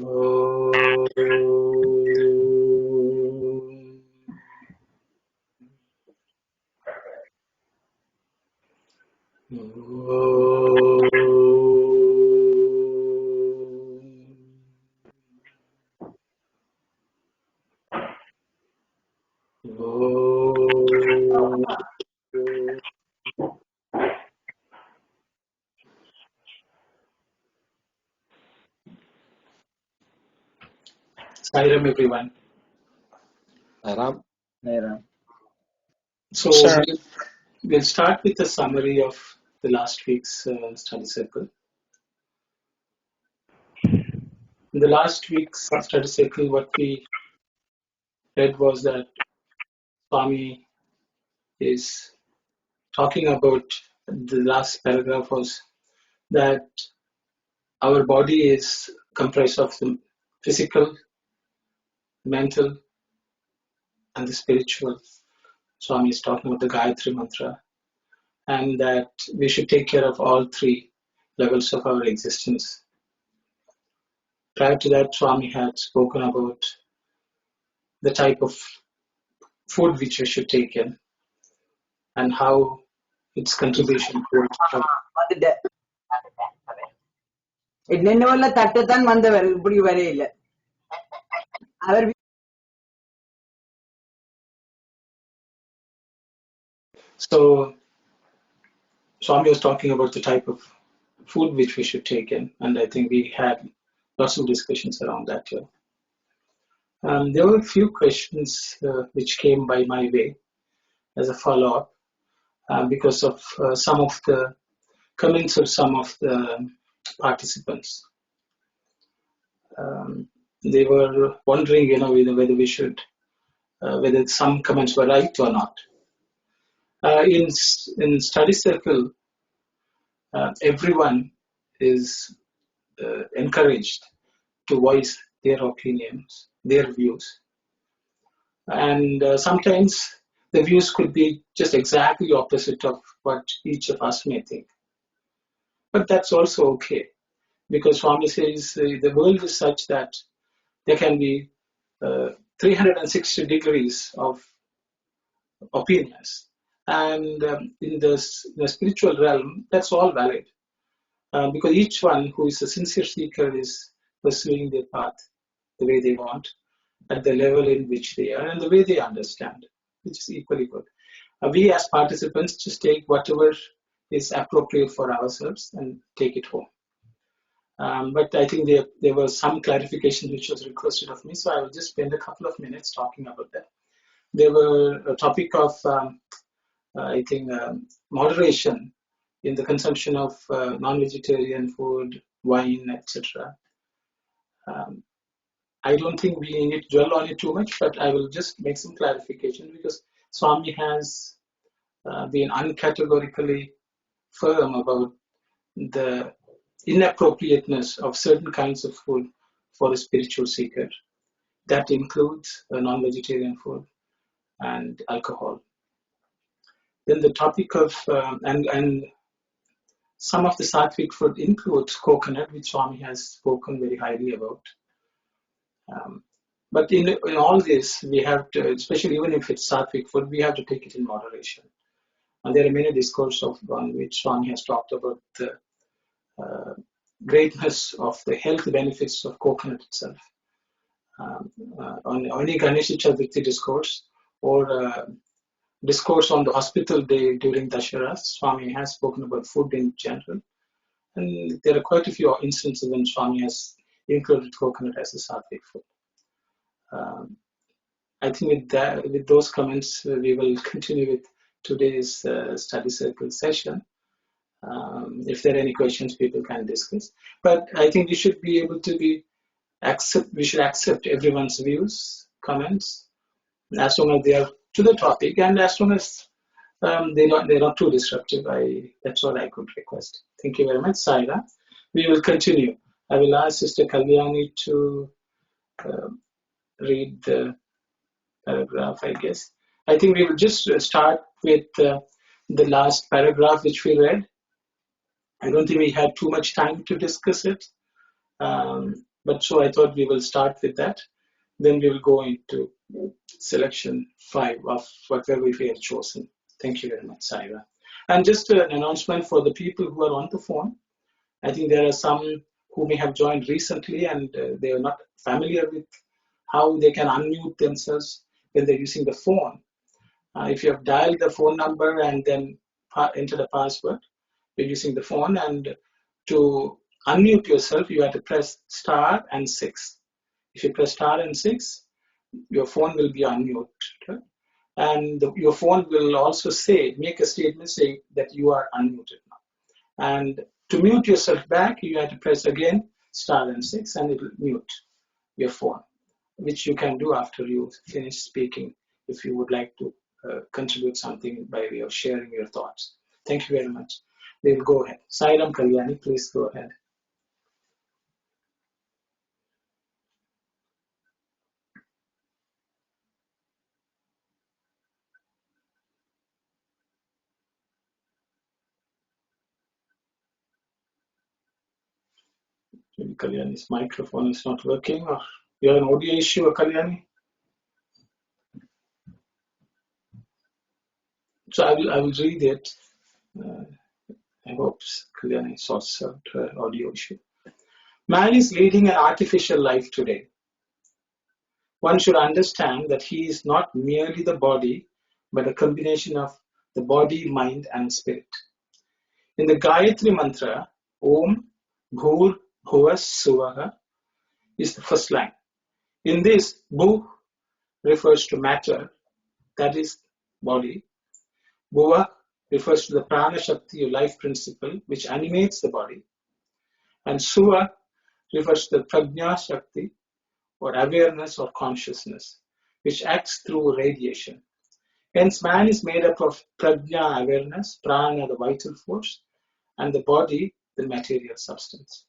Om. Sairam, everyone. Ram. So Sir. we'll start with a summary of the last week's study circle. In the last week's study circle, what we read was that Swami is talking about, the last paragraph was that our body is comprised of the physical, mental, and the spiritual. Swami is talking about the Gayatri Mantra, and that we should take care of all three levels of our existence. Prior to that, Swami had spoken about the type of food which we should take in and how its contribution towards health. என்னென்ன தட்டுத்தான் வந்தவர் இப்படி வரையில அவர். So Swami was talking about the type of food which we should take in, and I think we had lots of discussions around that here. There were a few questions which came by my way as a follow-up because of some of the comments of some of the participants. They were wondering, whether we should, whether some comments were right or not. In study circle, everyone is encouraged to voice their opinions, their views. And sometimes the views could be just exactly opposite of what each of us may think. But that's also okay, because Swami says the world is such that there can be 360 degrees of opinions. And in the spiritual realm, that's all valid. Because each one who is a sincere seeker is pursuing their path the way they want, at the level in which they are, and the way they understand, which is equally good. We as participants just take whatever is appropriate for ourselves and take it home. But I think there was some clarification which was requested of me, so I will just spend a couple of minutes talking about that. There were a topic of, I think, moderation in the consumption of non-vegetarian food, wine, etc. I don't think we need to dwell on it too much, but I will just make some clarification because Swami has been uncategorically firm about the inappropriateness of certain kinds of food for a spiritual seeker. That includes non-vegetarian food and alcohol. Then the topic of, and some of the sattvic food includes coconut, which Swami has spoken very highly about. But in all this, we have to, especially even if it's sattvic food, we have to take it in moderation. And there are many discourses on which Swami has talked about the greatness of the health benefits of coconut itself. On any Ganesh Chaturthi discourse or discourse on the hospital day during Dashara, Swami has spoken about food in general. And there are quite a few instances when Swami has included coconut as a sattvic food. I think with those comments, we will continue with today's study circle session. If there are any questions, people can discuss. But I think we should be able to we should accept everyone's views, comments, as long as they are to the topic and as long as they're not too disruptive. That's all I could request. Thank you very much, Saira. We will continue. I will ask Sister Kalyani to read the paragraph, I guess. I think we will just start with the last paragraph which we read. I don't think we had too much time to discuss it. But so I thought we will start with that. Then we will go into selection 5 of whatever we have chosen. Thank you very much, Saira. And just an announcement for the people who are on the phone. I think there are some who may have joined recently and they are not familiar with how they can unmute themselves when they're using the phone. If you have dialed the phone number and then enter the password, you're using the phone, and to unmute yourself, you have to press star and 6. If you press star and 6, your phone will be unmuted. And your phone will also make a statement saying that you are unmuted now. And to mute yourself back, you have to press again star and 6, and it will mute your phone, which you can do after you finish speaking if you would like to contribute something by way of sharing your thoughts. Thank you very much. We will go ahead. Sairam Kalyani, please go ahead. Maybe Kalyani's microphone is not working, or you have an audio issue, Kalyani? So I will read it. I hope Kalyani sorts out her audio issue. Man is leading an artificial life today. One should understand that he is not merely the body, but a combination of the body, mind, and spirit. In the Gayatri Mantra, Om Bhur Bhuva Suvaha is the first line. In this, Bhu refers to matter, that is, body. Bhuva refers to the prana shakti or life principle which animates the body. And Suva refers to the prajna shakti or awareness or consciousness which acts through radiation. Hence, man is made up of prajna, awareness, prana, the vital force, and the body, the material substance.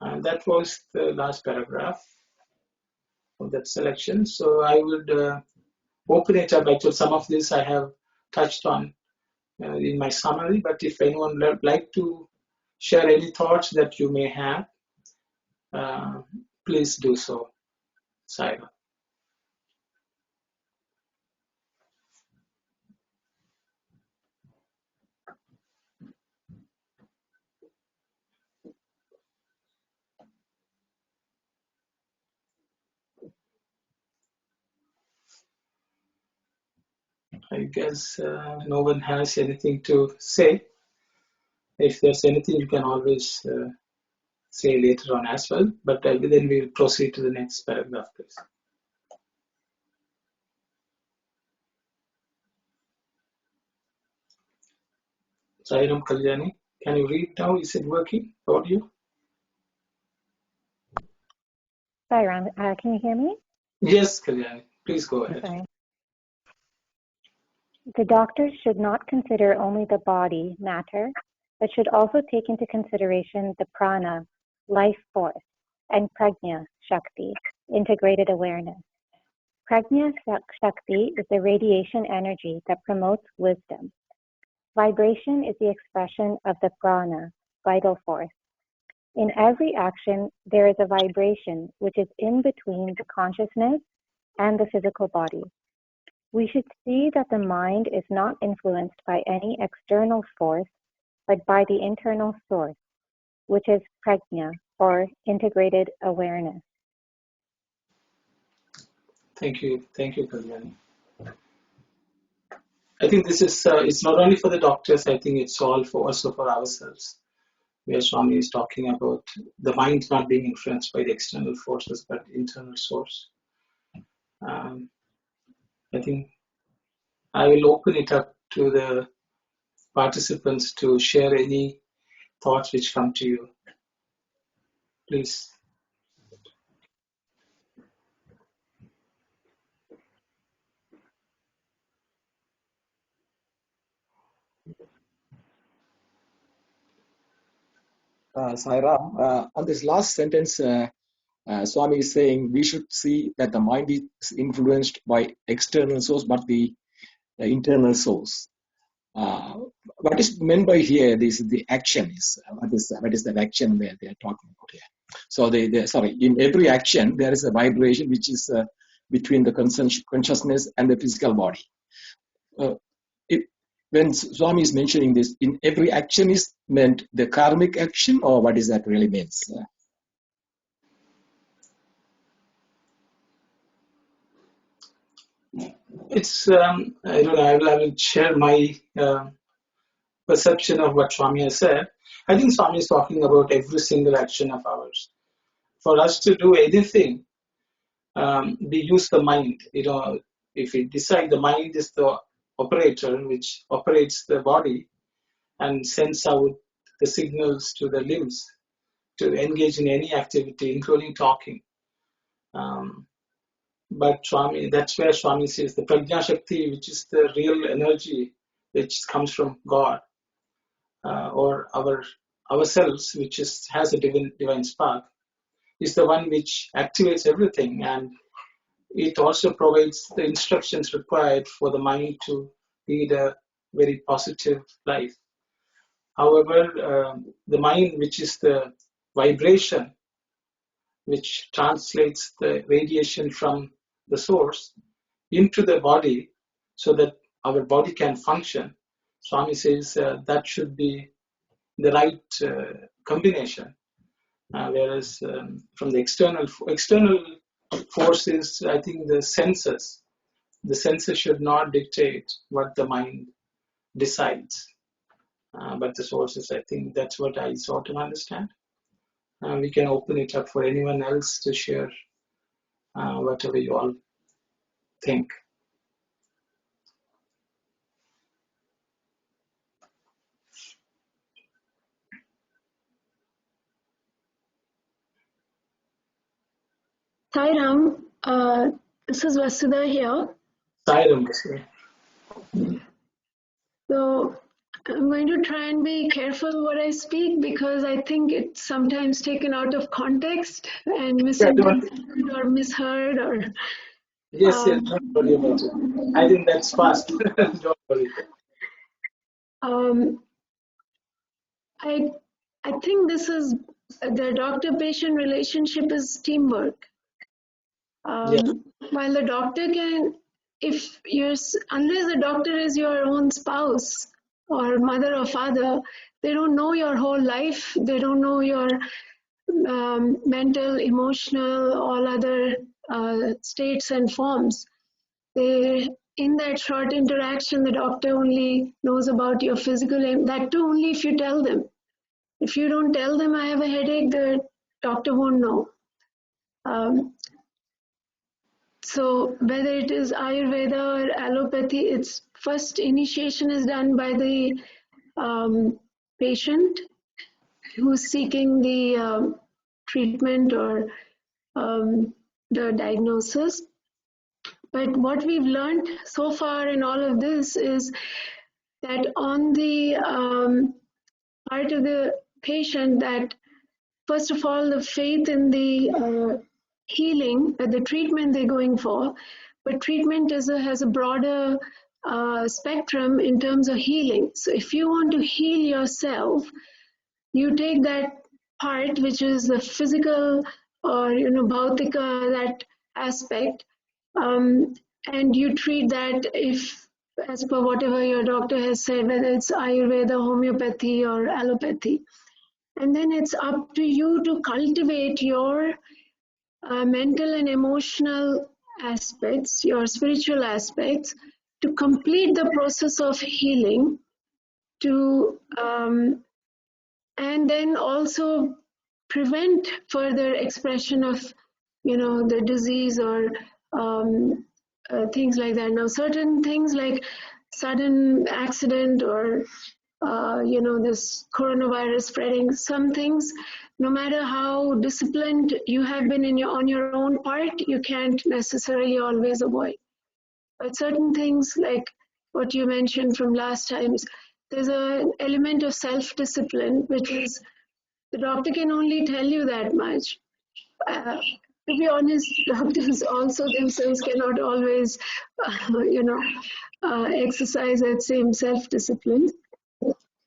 And that was the last paragraph of that selection. So I would open it up. Actually, some of this I have touched on in my summary, but if anyone would like to share any thoughts that you may have, please do so, Saira. I guess no one has anything to say. If there's anything, you can always say later on as well, but then we'll proceed to the next paragraph, please. Sairam Kalyani, can you read now? Is it working? Audio? Sairam, can you hear me? Yes, Kalyani, please go ahead. Sorry. The doctors should not consider only the body, matter, but should also take into consideration the prana, life force, and prajna, shakti, integrated awareness. Prajna shakti is the radiation energy that promotes wisdom. Vibration is the expression of the prana, vital force. In every action, there is a vibration which is in between the consciousness and the physical body. We should see that the mind is not influenced by any external force, but by the internal source, which is prajna, or integrated awareness. Thank you, Kalyani. I think this is it's not only for the doctors. I think it's also for ourselves. Where Swami is talking about the mind not being influenced by the external forces, but internal source. I think I will open it up to the participants to share any thoughts which come to you. Please. Sairam, on this last sentence, Swami is saying we should see that the mind is influenced by external source, but the internal source. What is meant by here? This the action is what is that action where they are talking about here? So in every action there is a vibration which is between the consciousness and the physical body. When Swami is mentioning this, in every action is meant the karmic action, or what does that really means? It's I don't know. I will share my perception of what Swami has said. I think Swami is talking about every single action of ours. For us to do anything, we use the mind. If we decide the mind is the operator which operates the body and sends out the signals to the limbs to engage in any activity, including talking. But Swami, that's where Swami says the Prajna Shakti, which is the real energy which comes from God, or ourselves, which has a divine spark, is the one which activates everything, and it also provides the instructions required for the mind to lead a very positive life. However, the mind, which is the vibration, which translates the radiation from the source into the body so that our body can function, Swami says that should be the right combination. Whereas from the external forces, I think the senses should not dictate what the mind decides. But the sources, I think that's what I sort of understand. We can open it up for anyone else to share whatever you all think. Sairam, this is Vasudha here. Sairam. So I'm going to try and be careful what I speak because I think it's sometimes taken out of context and misinterpreted or misheard or. Yes, don't worry about it. I think that's fast. Don't worry. I think this is the doctor-patient relationship is teamwork. While the doctor can, unless the doctor is your own spouse or mother or father, they don't know your whole life. They don't know your mental, emotional, all other states and forms. In that short interaction, the doctor only knows about your physical aim. That too only if you tell them. If you don't tell them I have a headache, the doctor won't know. So whether it is Ayurveda or allopathy, its first initiation is done by the patient who's seeking the treatment or the diagnosis. But what we've learned so far in all of this is that on the part of the patient, that first of all, the faith in the healing, the treatment they're going for, but treatment has a broader spectrum in terms of healing. So if you want to heal yourself, you take that part, which is the physical or bhautika, that aspect, and you treat that as per whatever your doctor has said, whether it's Ayurveda, homeopathy, or allopathy. And then it's up to you to cultivate your mental and emotional aspects, your spiritual aspects, to complete the process of healing, and then also prevent further expression of, the disease or things like that. Now, certain things like sudden accident or this coronavirus spreading, some things, no matter how disciplined you have been on your own part, you can't necessarily always avoid. But certain things like what you mentioned from last times, there's an element of self-discipline, which is the doctor can only tell you that much. To be honest, doctors also themselves cannot always, exercise that same self-discipline.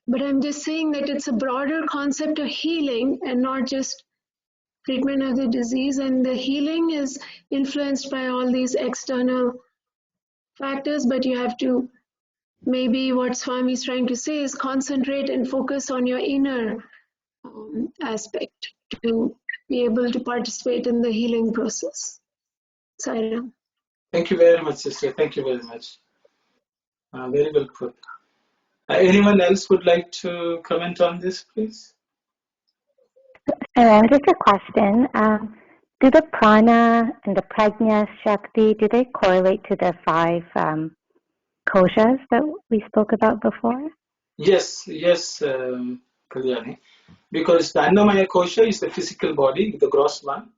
But I'm just saying that it's a broader concept of healing and not just treatment of the disease, and the healing is influenced by all these external factors, but you have to, maybe what Swami is trying to say is concentrate and focus on your inner aspect to be able to participate in the healing process. Sairam. Thank you very much, sister. Thank you very much. Very well put. Anyone else would like to comment on this, please? Just a question. Do the prana and the prajna shakti, do they correlate to the 5 koshas that we spoke about before? Yes, Kalyani. Because the Annamaya kosha is the physical body, the gross one.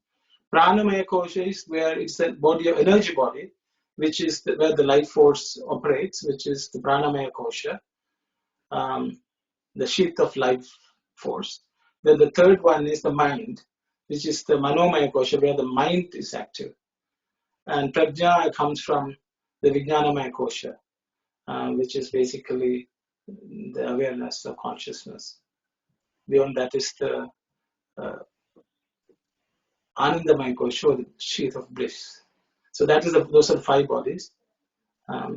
Pranamaya kosha is where it's the body, energy body, which is where the life force operates, which is the pranamaya kosha, the sheath of life force. Then the third one is the mind, which is the manomaya kosha, where the mind is active. And prajna comes from the vijnanamaya kosha, which is basically the awareness of consciousness. Beyond that is the Anandamaya kosha, the sheath of bliss. So that is those are 5 bodies.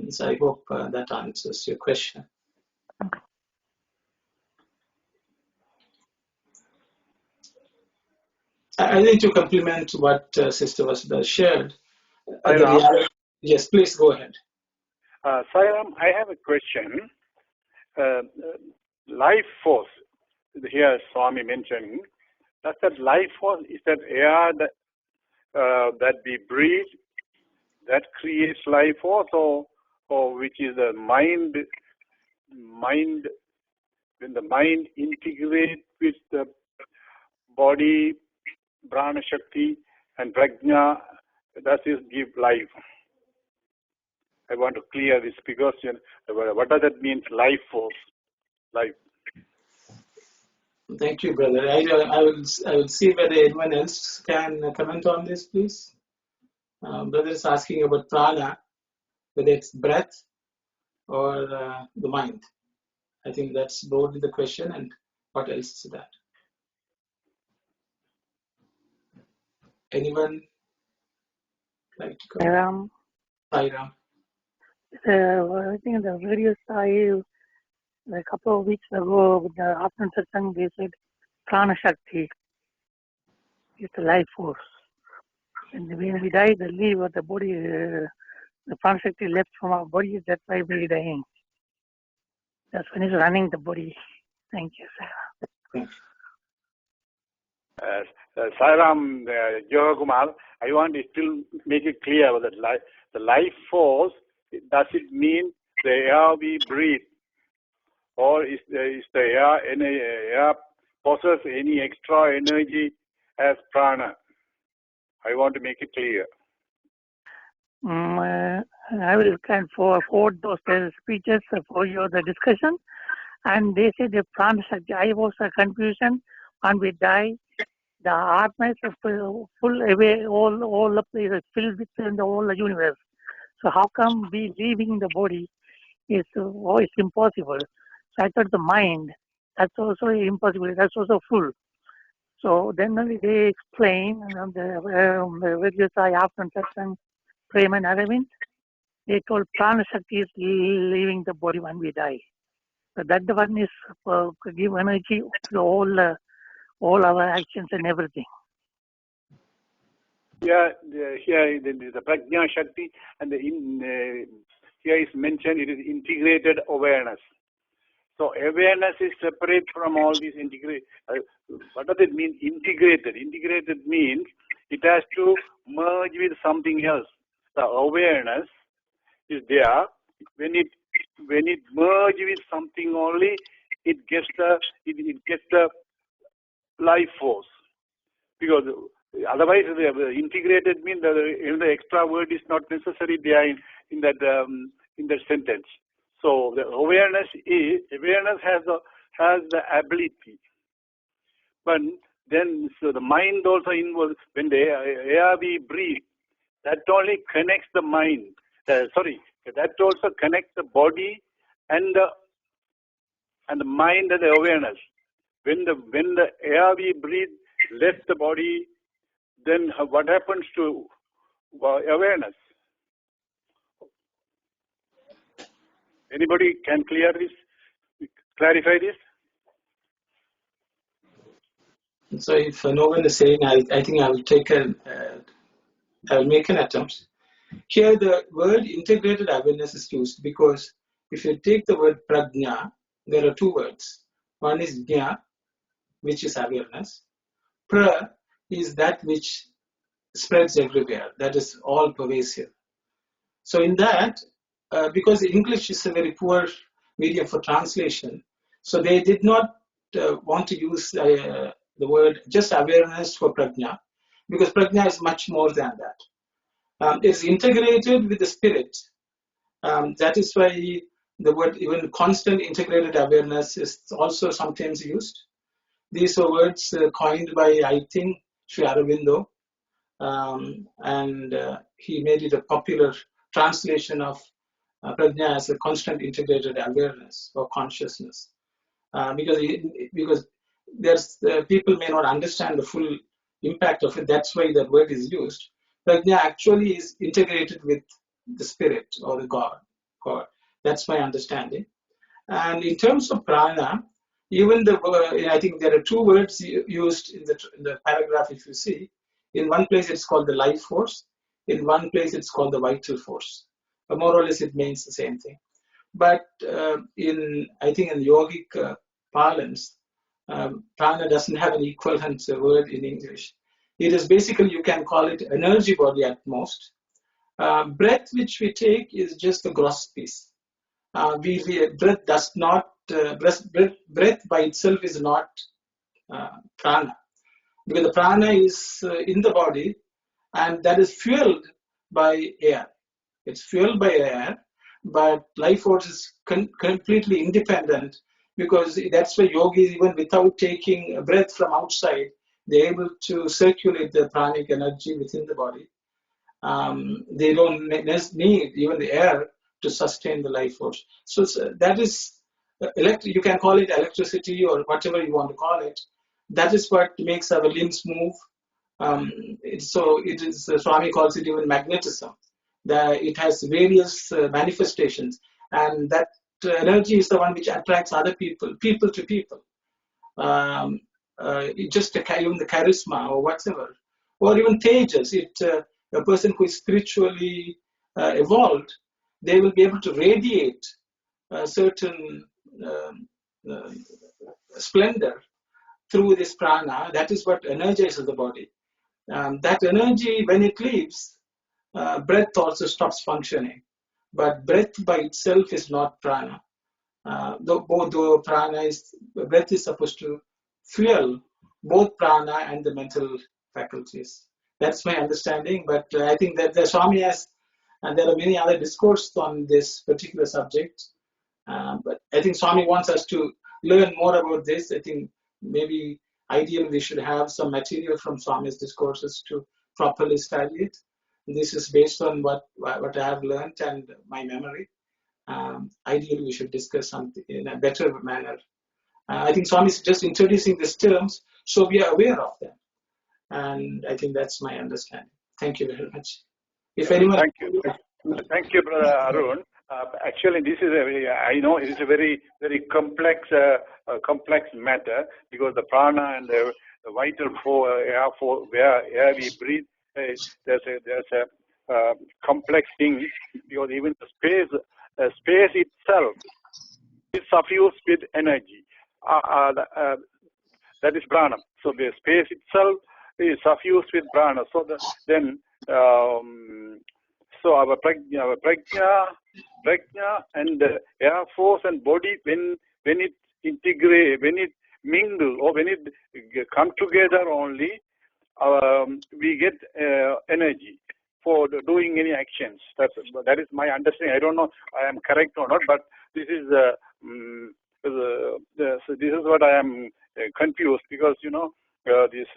So I hope that answers your question. I need to complement what Sister Vasudha shared. Yes, please go ahead. Sairam, I have a question. Life force, here Swami mentioned, does that life force, is that air that we breathe, that creates life force, or which is the mind, when the mind integrates with the body, prana shakti and prajna, does this give life? I want to clear this because what does that mean, life force? Life. Thank you, brother. I will see whether anyone else can comment on this, please. Brother is asking about prana, whether it's breath or the mind. I think that's broadly the question. And what else is that? Anyone like to comment? Sairam. I think the various a couple of weeks ago with the afternoon satsang, they said prana shakti is the life force. And when we die, the leave of the body, the prana shakti left from our body, that's why we're dying. That's when it's running the body. Thank you, sir. Sairam, Yoga Kumar, I want to still make it clear that the life force, does it mean the air we breathe, or is the air possess any extra energy as prana? I want to make it clear. I will kind of forward those speeches for your the discussion, and they said the prana shakti. I was a confusion when we die. The Atma is full away, all up is filled with the whole universe. So how come we leaving the body is it's impossible? So I thought the mind, that's also impossible. That's also full. So then they explain the various after satsang, Prema and Aravind, they told prana shakti is leaving the body when we die. So that the one is give energy to all our actions and everything. Yeah, here the prajna shakti, and here is mentioned it is integrated awareness. So awareness is separate from all these integrated. What does it mean, integrated? Integrated means it has to merge with something else. The awareness is there. When it merges with something only, it gets the life force. Because otherwise, the integrated means the extra word is not necessary there in that sentence. So the awareness has the ability, but then so the mind also involves. When the air we breathe, that only connects the mind. That also connects the body and the mind and the awareness. When the air we breathe left the body, then what happens to awareness? Anybody can clarify this? So if no one is saying, I think I will I will make an attempt. Here the word integrated awareness is used because if you take the word prajna, there are two words. One is jna, which is awareness. Pra is that which spreads everywhere, that is all pervasive. So in that, because English is a very poor medium for translation, so they did not want to use the word just awareness for prajna, because prajna is much more than that. It's integrated with the spirit. That is why the word even constant integrated awareness is also sometimes used. These are words coined by, I think, Sri Aurobindo, and he made it a popular translation of prajna as a constant integrated awareness or consciousness, because there's people may not understand the full impact of it. That's why that word is used. Prajna actually is integrated with the spirit or the God. That's my understanding. And in terms of prana, even I think there are two words used in the paragraph. If you see, in one place it's called the life force. In one place it's called the vital force. But more or less it means the same thing. But I think in yogic parlance, prana doesn't have an equivalent word in English. It is basically, you can call it energy body at most. Breath which we take is just the gross piece. Breath does not, breath by itself is not prana, because the prana is in the body and that is fueled by air. It's fueled by air, but life force is completely independent, because that's why yogis, even without taking a breath from outside, they're able to circulate the pranic energy within the body. They don't need even the air to sustain the life force. So that is you can call it electricity or whatever you want to call it. That is what makes our limbs move. Swami calls it even magnetism. It has various manifestations, and that energy is the one which attracts other people to people. Just even the charisma or whatever, or even tejas. A person who is spiritually evolved, they will be able to radiate a certain splendor through this prana. That is what energizes the body. That energy, when it leaves, breath also stops functioning. But breath by itself is not prana. Though breath is supposed to fuel both prana and the mental faculties. That's my understanding. But I think that the Swami has, and there are many other discourses on this particular subject. But I think Swami wants us to learn more about this. I think maybe ideally we should have some material from Swami's discourses to properly study it. This is based on what I have learned and my memory. Ideally, we should discuss something in a better manner. I think Swami is just introducing these terms so we are aware of them. And I think that's my understanding. Thank you very much. If anyone... Thank you, Brother Arun. Actually, this is I know it is a very, very complex matter, because the prana and the vital air where we breathe, there's a complex thing, because even the space itself is suffused with energy. That is prana. So the space itself is suffused with prana. So so our prajna and the air force and body, when it integrate, when it mingle, or when it come together only, we get energy for doing any actions. That is my understanding. I don't know I am correct or not, but this is so this is what I am confused, because this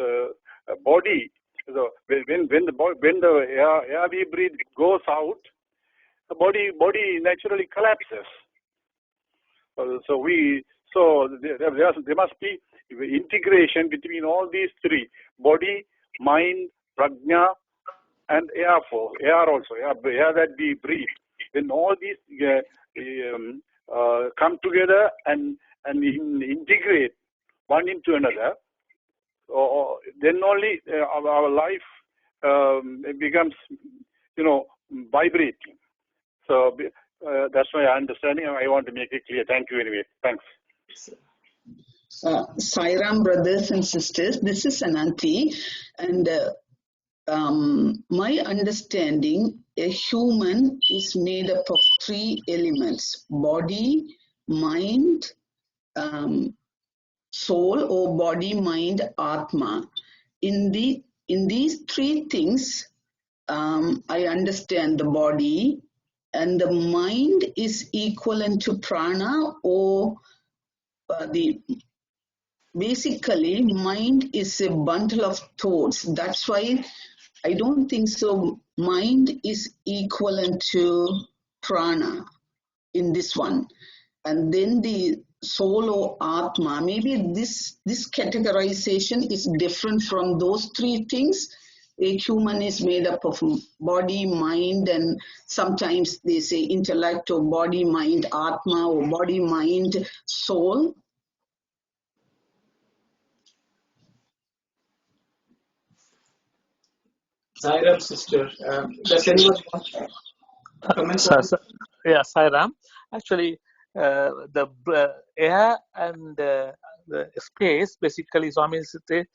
body. So when the air we breathe goes out, the body naturally collapses. So there must be integration between all these three: body, mind, prajna, and air force, air also, air that we breathe. When all these come together and integrate one into another, then only our life becomes, vibrating. So that's my understanding. I want to make it clear. Thank you anyway. Thanks. Sairam brothers and sisters, this is Ananthi, and my understanding, a human is made up of 3 elements: body, mind, soul, or body, mind, atma. In these 3 things, I understand the body, and the mind is equivalent to prana, or basically mind is a bundle of thoughts. That's why I don't think so mind is equivalent to prana in this one. And then the soul or atma, maybe this categorization is different from those 3 things. A human is made up of body, mind, and sometimes they say intellect, or body, mind, atma, or body, mind, soul. Sairam sister, does anyone want to comment on it? Yeah, Sairam. Actually, the air and the space, basically, Swami said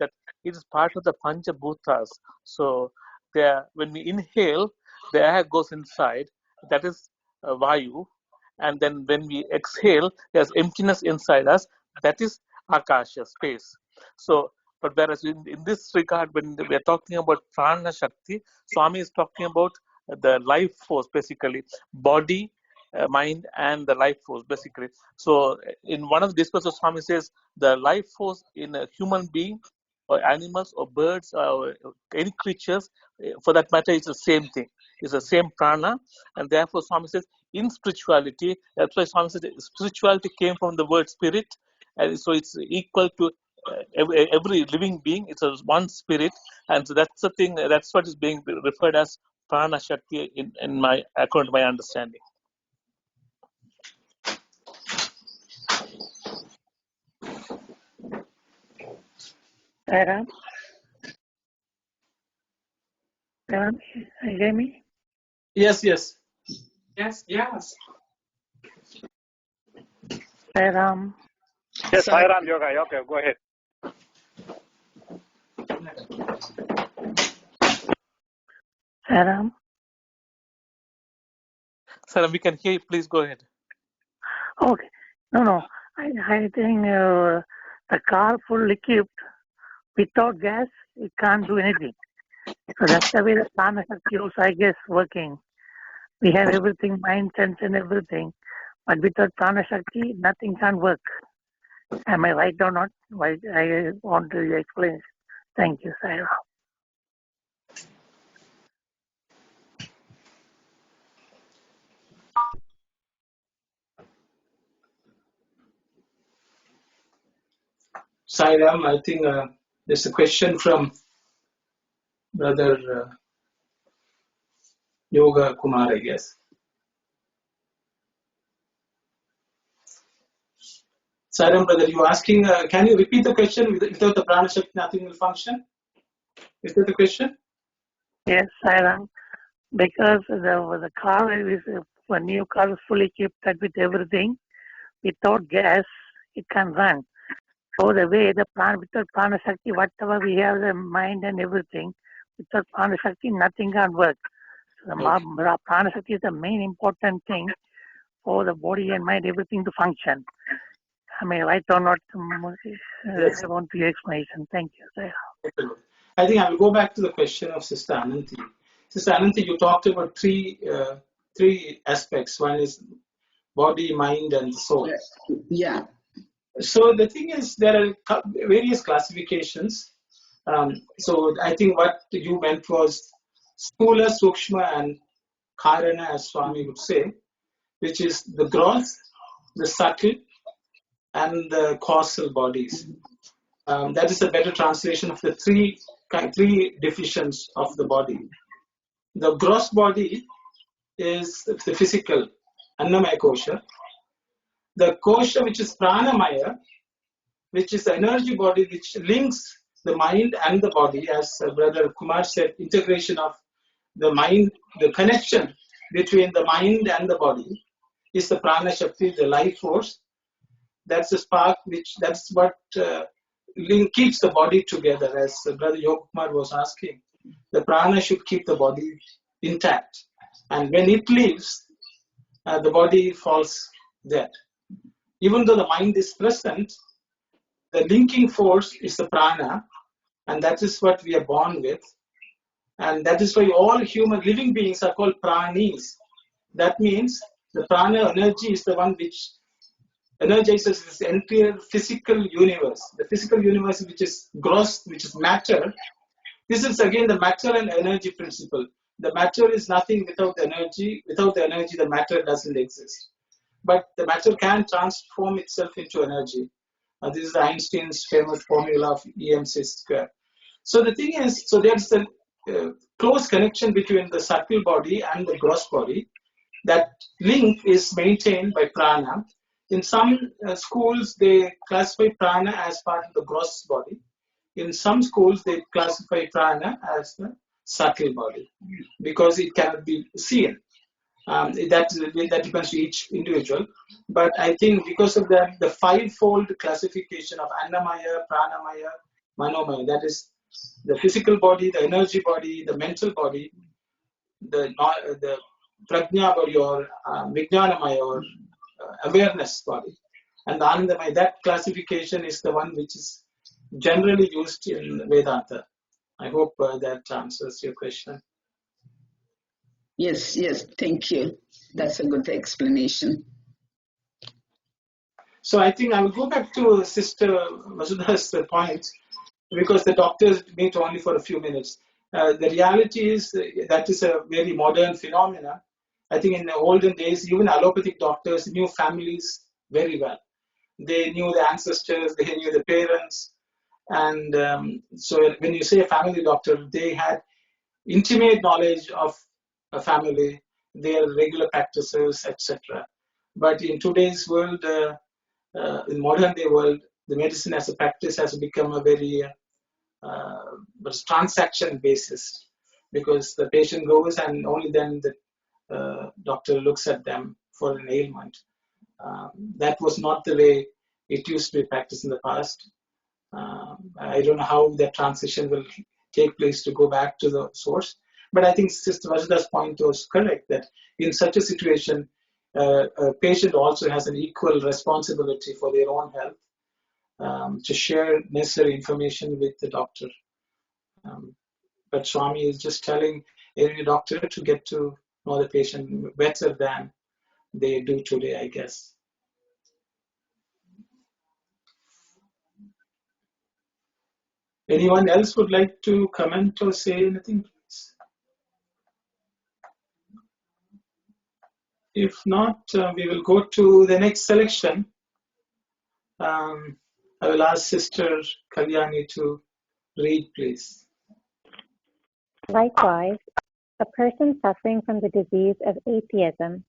that it is part of the Pancha Bhutas. So, when we inhale, the air goes inside. That is Vayu. And then when we exhale, there's emptiness inside us. That is Akasha, space. So, but whereas in this regard, when we are talking about Prana Shakti, Swami is talking about the life force, basically body, mind, and the life force, basically. So in one of the discourses, Swami says the life force in a human being or animals or birds or any creatures, for that matter, it's the same thing. It's the same prana, and therefore Swami says in spirituality, that's why Swami says spirituality came from the word spirit, and so it's equal to every living being. It's a one spirit, and so that's the thing. That's what is being referred as prana shakti in my, according to my understanding. Sairam, you hear me? Yes. Sairam. Yes, Sairam Yoga. Okay, go ahead. Sairam. Sairam, we can hear you. Please go ahead. Okay. No. I think the car full equipped, without gas, it can't do anything. So that's the way the prana shakti also, I guess, working. We have everything, mind, sense, and everything. But without prana shakti, nothing can work. Am I right or not? I want to explain. Thank you, Sairam. Sairam, I think there's a question from Brother Yoga Kumar, I guess. Sairam, brother, you asking, can you repeat the question? Without the prana shakti, nothing will function? Is that the question? Yes, Sairam. Because the car is a new car is fully equipped with everything. Without gas, it can run. So the way without prana shakti, whatever we have, the mind and everything, without prana shakti, nothing can work. So the prana shakti is the main important thing for the body and mind, everything to function. Am I right or not? Yes. I want your explanation. Thank you, sir. I think I will go back to the question of Sister Ananthi. Sister Ananthi, you talked about three aspects. One is body, mind, and soul. Yeah. So the thing is, there are various classifications. So I think what you meant was Sthula, Sukshma, and Karana, as Swami would say, which is the gross, the subtle, and the causal bodies. That is a better translation of the three three divisions of the body. The gross body is the physical, Annamaya Kosha. The Kosha, which is Pranamaya, which is the energy body which links the mind and the body, as Brother Kumar said, integration of the mind, the connection between the mind and the body is the Prana Shakti, the life force. That's the spark, that's what keeps the body together, as Brother Yogamar was asking. The Prana should keep the body intact. And when it leaves, the body falls dead. Even though the mind is present, the linking force is the Prana, and that is what we are born with. And that is why all human living beings are called pranis. That means the prana energy is the one which energizes this entire physical universe. The physical universe, which is gross, which is matter. This is again the matter and energy principle. The matter is nothing without the energy. Without the energy, the matter doesn't exist. But the matter can transform itself into energy. This is Einstein's famous formula of EMC square. So the thing is, so there's a close connection between the subtle body and the gross body. That link is maintained by prana. In some schools, they classify prana as part of the gross body. In some schools, they classify prana as the subtle body because it cannot be seen. That depends to each individual. But I think because of the five-fold classification of Annamaya, Pranamaya, Manomaya, that is the physical body, the energy body, the mental body, the prajna body or vijnanamaya or awareness body, and the anandamaya, that classification is the one which is generally used in Vedanta. I hope that answers your question. Yes, thank you. That's a good explanation. So I think I will go back to Sister Vasudha's point, because the doctors meet only for a few minutes. The reality is that is a very modern phenomenon. I think in the olden days, even allopathic doctors knew families very well. They knew the ancestors, they knew the parents. And so when you say a family doctor, they had intimate knowledge of a family, their regular practices, etc. But in today's world, in modern day world, the medicine as a practice has become a very transaction basis, because the patient goes and only then the doctor looks at them for an ailment. That was not the way it used to be practiced in the past. I don't know how that transition will take place to go back to the source. But I think Sister Vasudha's point was correct, that in such a situation, a patient also has an equal responsibility for their own health, to share necessary information with the doctor. But Swami is just telling every doctor to get to know the patient better than they do today, I guess. Anyone else would like to comment or say anything, please? If not, we will go to the next selection. I will ask Sister Kalyani to read, please. Likewise, a person suffering from the disease of atheism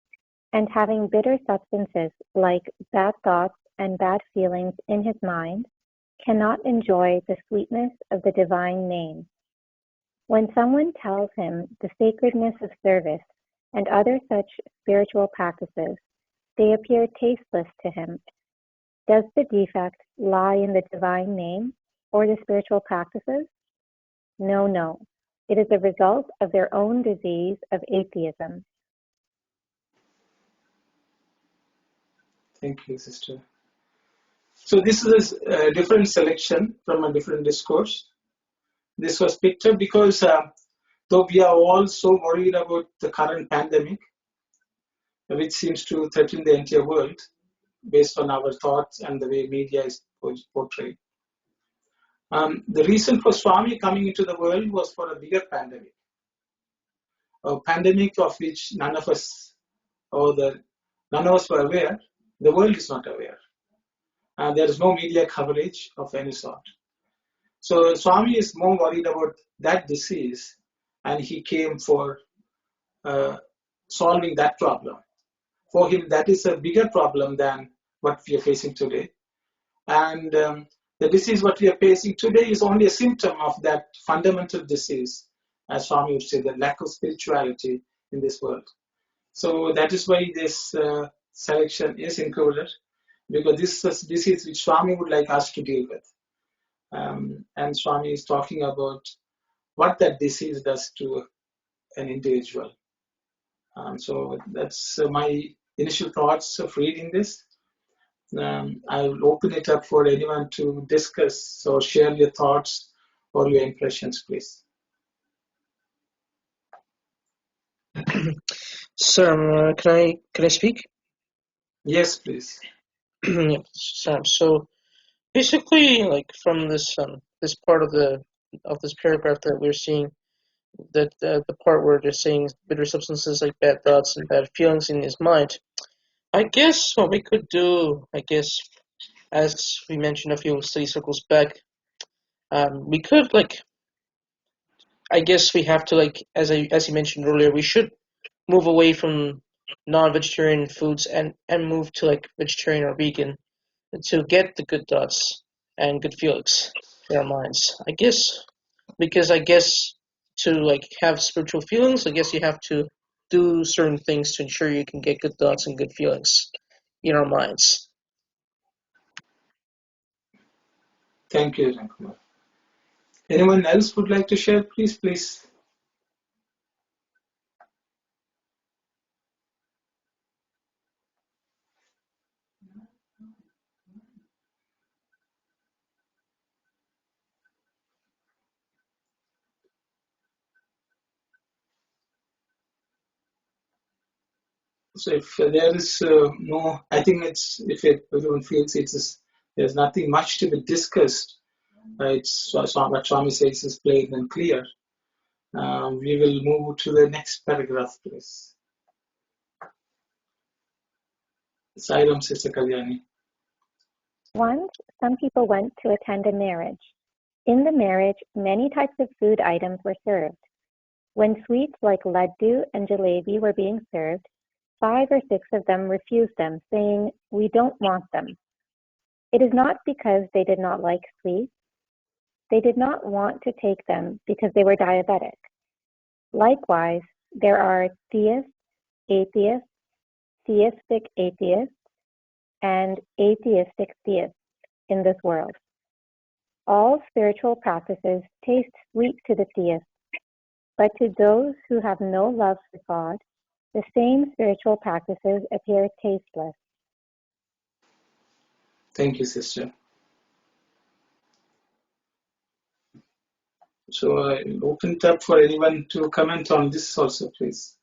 and having bitter substances like bad thoughts and bad feelings in his mind cannot enjoy the sweetness of the divine name. When someone tells him the sacredness of service and other such spiritual practices, they appear tasteless to him. Does the defect lie in the divine name or the spiritual practices? No. It is a result of their own disease of atheism. Thank you, Sister. So this is a different selection from a different discourse. This was picked up because though we are all so worried about the current pandemic, which seems to threaten the entire world based on our thoughts and the way media is portrayed. The reason for Swami coming into the world was for a bigger pandemic. A pandemic of which none of us were aware. The world is not aware. There is no media coverage of any sort. So Swami is more worried about that disease, and he came for solving that problem. For him, that is a bigger problem than what we are facing today. And the disease what we are facing today is only a symptom of that fundamental disease, as Swami would say, the lack of spirituality in this world. So that is why this selection is included, because this is a disease which Swami would like us to deal with. And Swami is talking about what that disease does to an individual. So that's my initial thoughts of reading this. I will open it up for anyone to discuss or share your thoughts or your impressions, please. Sam, can I speak? Yes, please. Yeah, Sam. So basically, like from this this part of this paragraph that we're seeing, that the part where they're saying bitter substances like bad thoughts and bad feelings in his mind. I guess what we could do, as we mentioned a few study circles back, we could I guess we have to as you mentioned earlier, we should move away from non-vegetarian foods and move to vegetarian or vegan to get the good thoughts and good feelings in our minds. I guess because to have spiritual feelings, I guess you have to do certain things to ensure you can get good thoughts and good feelings in our minds. Thank you, Rankumar. Anyone else would like to share, please? So if there is no, I think it's if everyone feels there's nothing much to be discussed. It's what Swami says is plain and clear. We will move to the next paragraph, please. Sairam, Sister Kalyani. Once, some people went to attend a marriage. In the marriage, many types of food items were served. When sweets like laddu and jalebi were being served, 5 or 6 of them refused them, saying, "We don't want them." It is not because they did not like sweets. They did not want to take them because they were diabetic. Likewise, there are theists, atheists, theistic atheists, and atheistic theists in this world. All spiritual practices taste sweet to the theists, but to those who have no love for God, the same spiritual practices appear tasteless. Thank you, Sister. So I open it up for anyone to comment on this also, please.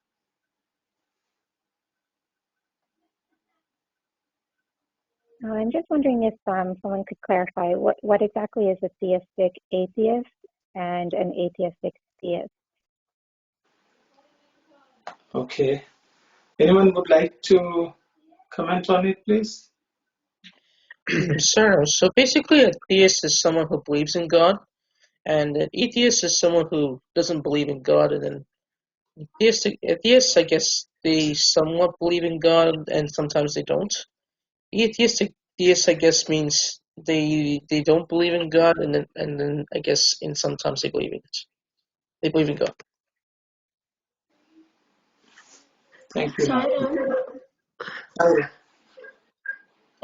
I'm just wondering if someone could clarify what exactly is a theistic atheist and an atheistic theist. Okay. Anyone would like to comment on it, please? Sure. So basically, a theist is someone who believes in God, and an atheist is someone who doesn't believe in God. And then atheists, I guess, they somewhat believe in God, and sometimes they don't. Atheistic theists, I guess, means they don't believe in God, and then I guess sometimes they believe in it. They believe in God. Thank you.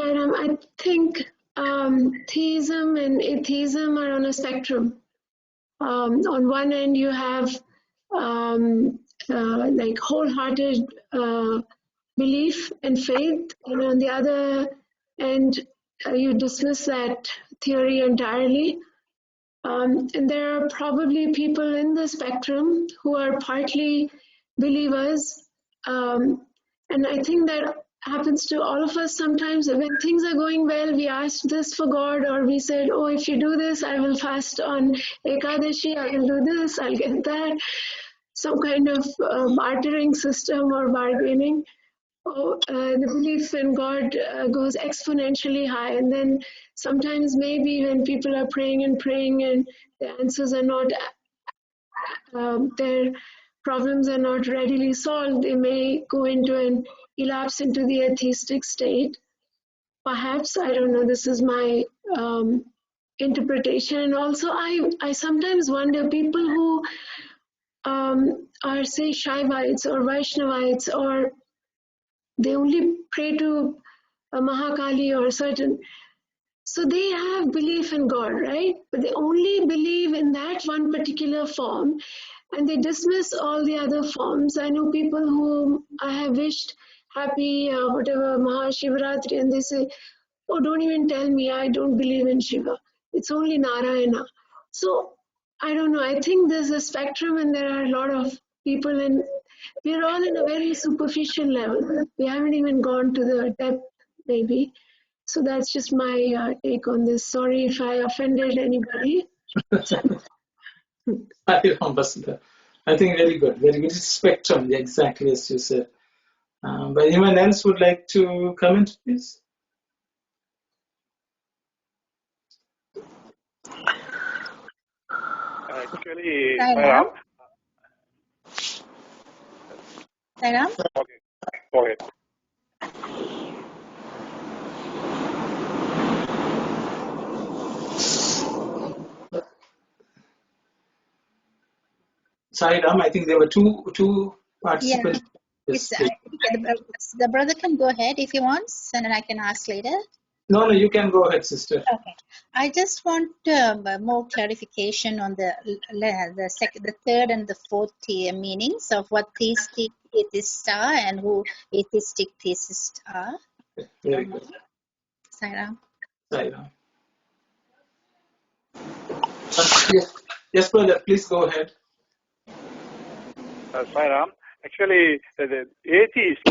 I think theism and atheism are on a spectrum. On one end, you have wholehearted belief and faith, and on the other end, you dismiss that theory entirely. And there are probably people in the spectrum who are partly believers. And I think that happens to all of us sometimes. When things are going well, we ask this for God, or we said, "Oh, if you do this, I will fast on Ekadashi, I will do this, I'll get that." Some kind of bartering system or bargaining. the belief in God goes exponentially high, and then sometimes maybe when people are praying and the answers are not, their problems are not readily solved, they may go into an elapse into the atheistic state. Perhaps, I don't know, this is my interpretation. And also I sometimes wonder, people who are, say, Shaivites or Vaishnavites, or they only pray to Mahakali or certain, so they have belief in God, right? But they only believe in that one particular form, and they dismiss all the other forms. I know people whom I have wished happy whatever Mahashivratri, and they say, oh, don't even tell me, I don't believe in Shiva. It's only Narayana. So I don't know. I think there's a spectrum, and there are a lot of people, and we're all in a very superficial level. We haven't even gone to the depth, maybe. So that's just my take on this. Sorry if I offended anybody. I think very good. Very good. It's spectrum, exactly as you said. But anyone else would like to comment, please? Actually, Sairam? Sairam? Okay, go ahead. Sairam, I think there were two participants. It's, the brother can go ahead if he wants, and then I can ask later. No, you can go ahead, sister. Okay. I just want more clarification on the third and the fourth meanings of what theistic atheists are and who atheistic theists are. Very good. Sairam. Yes, brother, please go ahead. Sairam, actually, the atheists,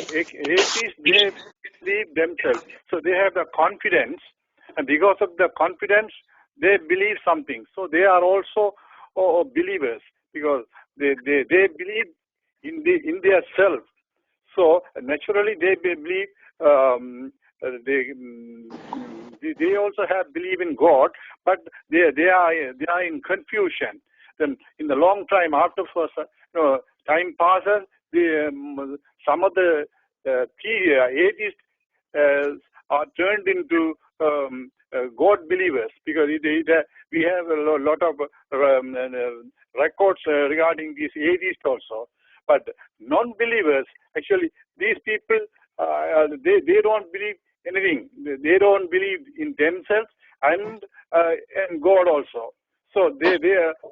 they believe themselves. So they have the confidence, and because of the confidence, they believe something. So they are also believers, because they believe in their self. So naturally, they believe. They also have believe in God, but they are in confusion. Then in the long time after time passes, some of the atheists are turned into God believers, because we have a lot of records regarding these atheists also. But non-believers, actually, these people, they don't believe anything. They don't believe in themselves and God also. So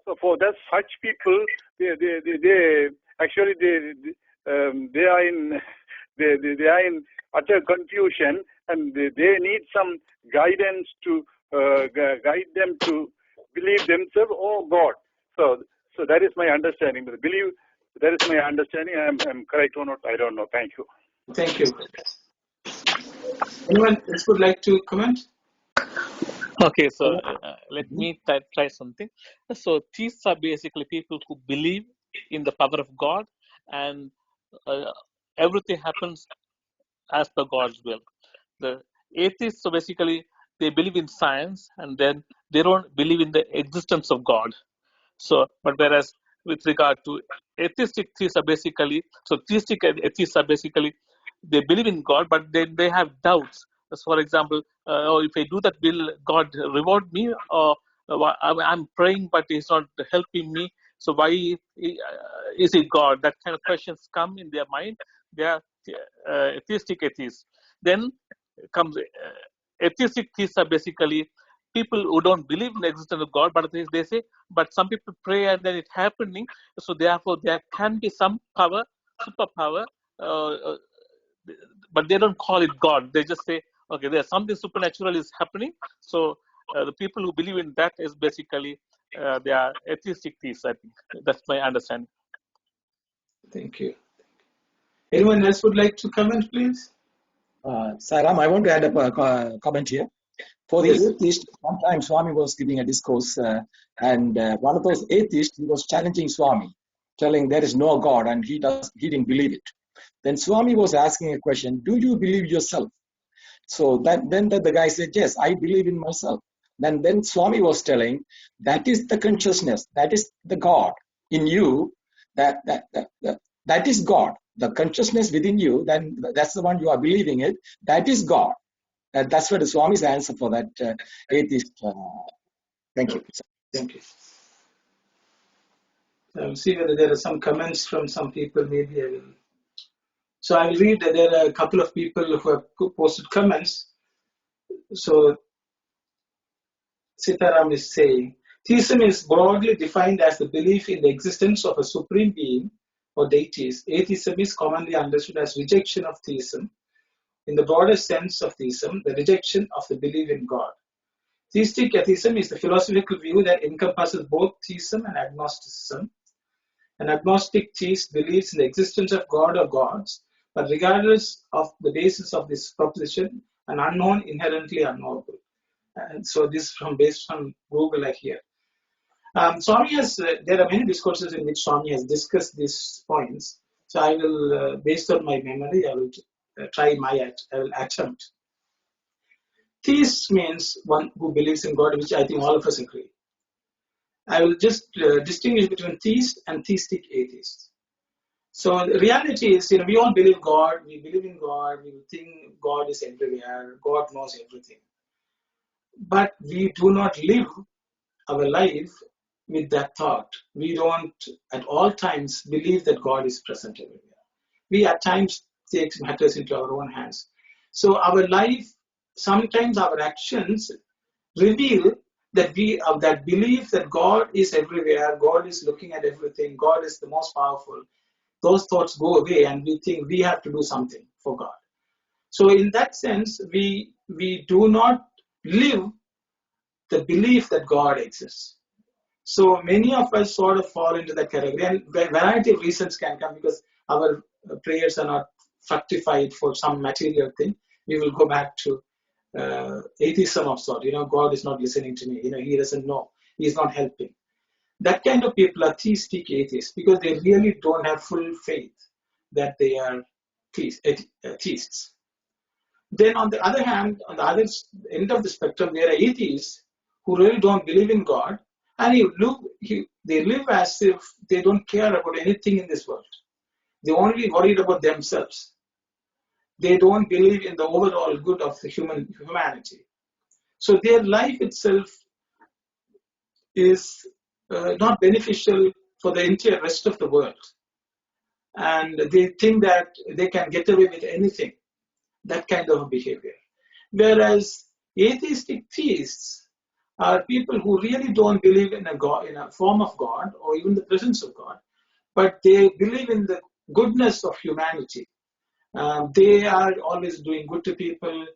so for that such people, they are in utter confusion, and they need some guidance to guide them to believe themselves or God. So that is my understanding. That is my understanding. I'm correct or not, I don't know. Thank you. Thank you. Anyone else would like to comment? Okay, so let me try something. So theists are basically people who believe in the power of God, and everything happens as per God's will. The atheists, so basically, they believe in science, and then they don't believe in the existence of God. So, but whereas with regard to atheistic theists are basically, so theistic atheists are basically, they believe in God, but they have doubts. As for example, if I do that, will God reward me? Or I'm praying, but He's not helping me. So why is it God? That kind of questions come in their mind. They are atheistic atheists. Then comes atheistic theists are basically people who don't believe in the existence of God, but they say, but some people pray and then it's happening. So therefore, there can be some power, superpower, but they don't call it God. They just say, okay, there's something supernatural is happening. So the people who believe in that is basically they are atheistic theists. I think that's my understanding. Thank you. Anyone else would like to comment, please? Sairam, I want to add a comment here. For the atheist, one time Swami was giving a discourse, and one of those atheists, he was challenging Swami, telling there is no God, and he didn't believe it. Then Swami was asking a question, do you believe yourself? So then the guy said, yes, I believe in myself. Then Swami was telling, that is the consciousness, that is the God in you, that is God. The consciousness within you, then that's the one you are believing it, that is God. That's what the Swami's answer for that atheist. Thank you. Thank you. I will see whether there are some comments from some people. Maybe I will. So I will read. There are a couple of people who have posted comments. So Sitaram is saying, theism is broadly defined as the belief in the existence of a supreme being or deities. Atheism is commonly understood as rejection of theism. In the broader sense of theism, the rejection of the belief in God. Theistic atheism is the philosophical view that encompasses both theism and agnosticism. An agnostic theist believes in the existence of God or gods, but regardless of the basis of this proposition, an unknown inherently unknowable. And so this is based on Google, I hear. Swami has, there are many discourses in which Swami has discussed these points. So I will, based on my memory, I will I will attempt. Theist means one who believes in God, which I think all of us agree. I will just distinguish between theist and theistic atheists. So the reality is, we all believe God, we believe in God, we think God is everywhere, God knows everything. But we do not live our life with that thought. We don't at all times believe that God is present everywhere. We at times take matters into our own hands. So our life, sometimes our actions reveal that we have that belief that God is everywhere, God is looking at everything, God is the most powerful. Those thoughts go away and we think we have to do something for God. So in that sense, we do not live the belief that God exists. So many of us sort of fall into that category, and a variety of reasons can come because our prayers are not fructified for some material thing. We will go back to atheism of sort. God is not listening to me. He doesn't know. He is not helping. That kind of people are theistic atheists because they really don't have full faith that they are theists. Then on the other hand, on the other end of the spectrum, there are atheists who really don't believe in God, and they live as if they don't care about anything in this world. They're only worried about themselves. They don't believe in the overall good of the humanity. So their life itself is not beneficial for the entire rest of the world. And they think that they can get away with anything, that kind of behavior. Whereas atheistic theists are people who really don't believe in a God, in a form of God or even the presence of God, but they believe in the goodness of humanity. They are always doing good to people.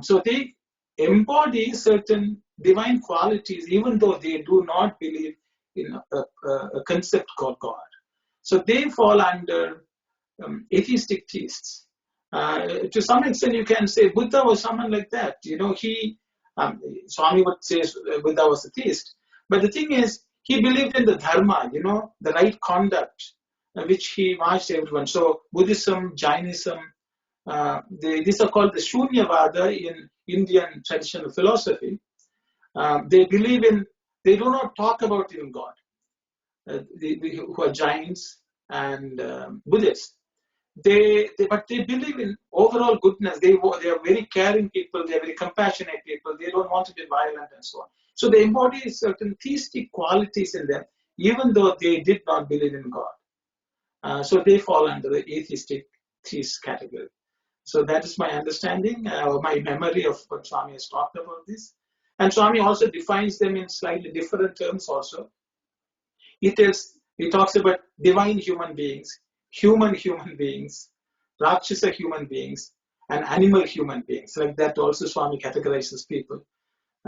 So they embody certain divine qualities, even though they do not believe in a concept called God. So they fall under atheistic theists. To some extent, you can say Buddha was someone like that. Swami would say Buddha was a theist. But the thing is, he believed in the dharma, the right conduct, which he watched everyone. So Buddhism, Jainism, these are called the Shunyavada in Indian traditional philosophy. They do not talk about even God, who are Jains and Buddhists. But they believe in overall goodness. They are very caring people. They are very compassionate people. They don't want to be violent and so on. So they embody certain theistic qualities in them, even though they did not believe in God. So they fall under the atheistic theist category. So that is my understanding, my memory of what Swami has talked about this. And Swami also defines them in slightly different terms also. He talks about divine human beings, human beings, Rakshasa human beings, and animal human beings. Like that also Swami categorizes people.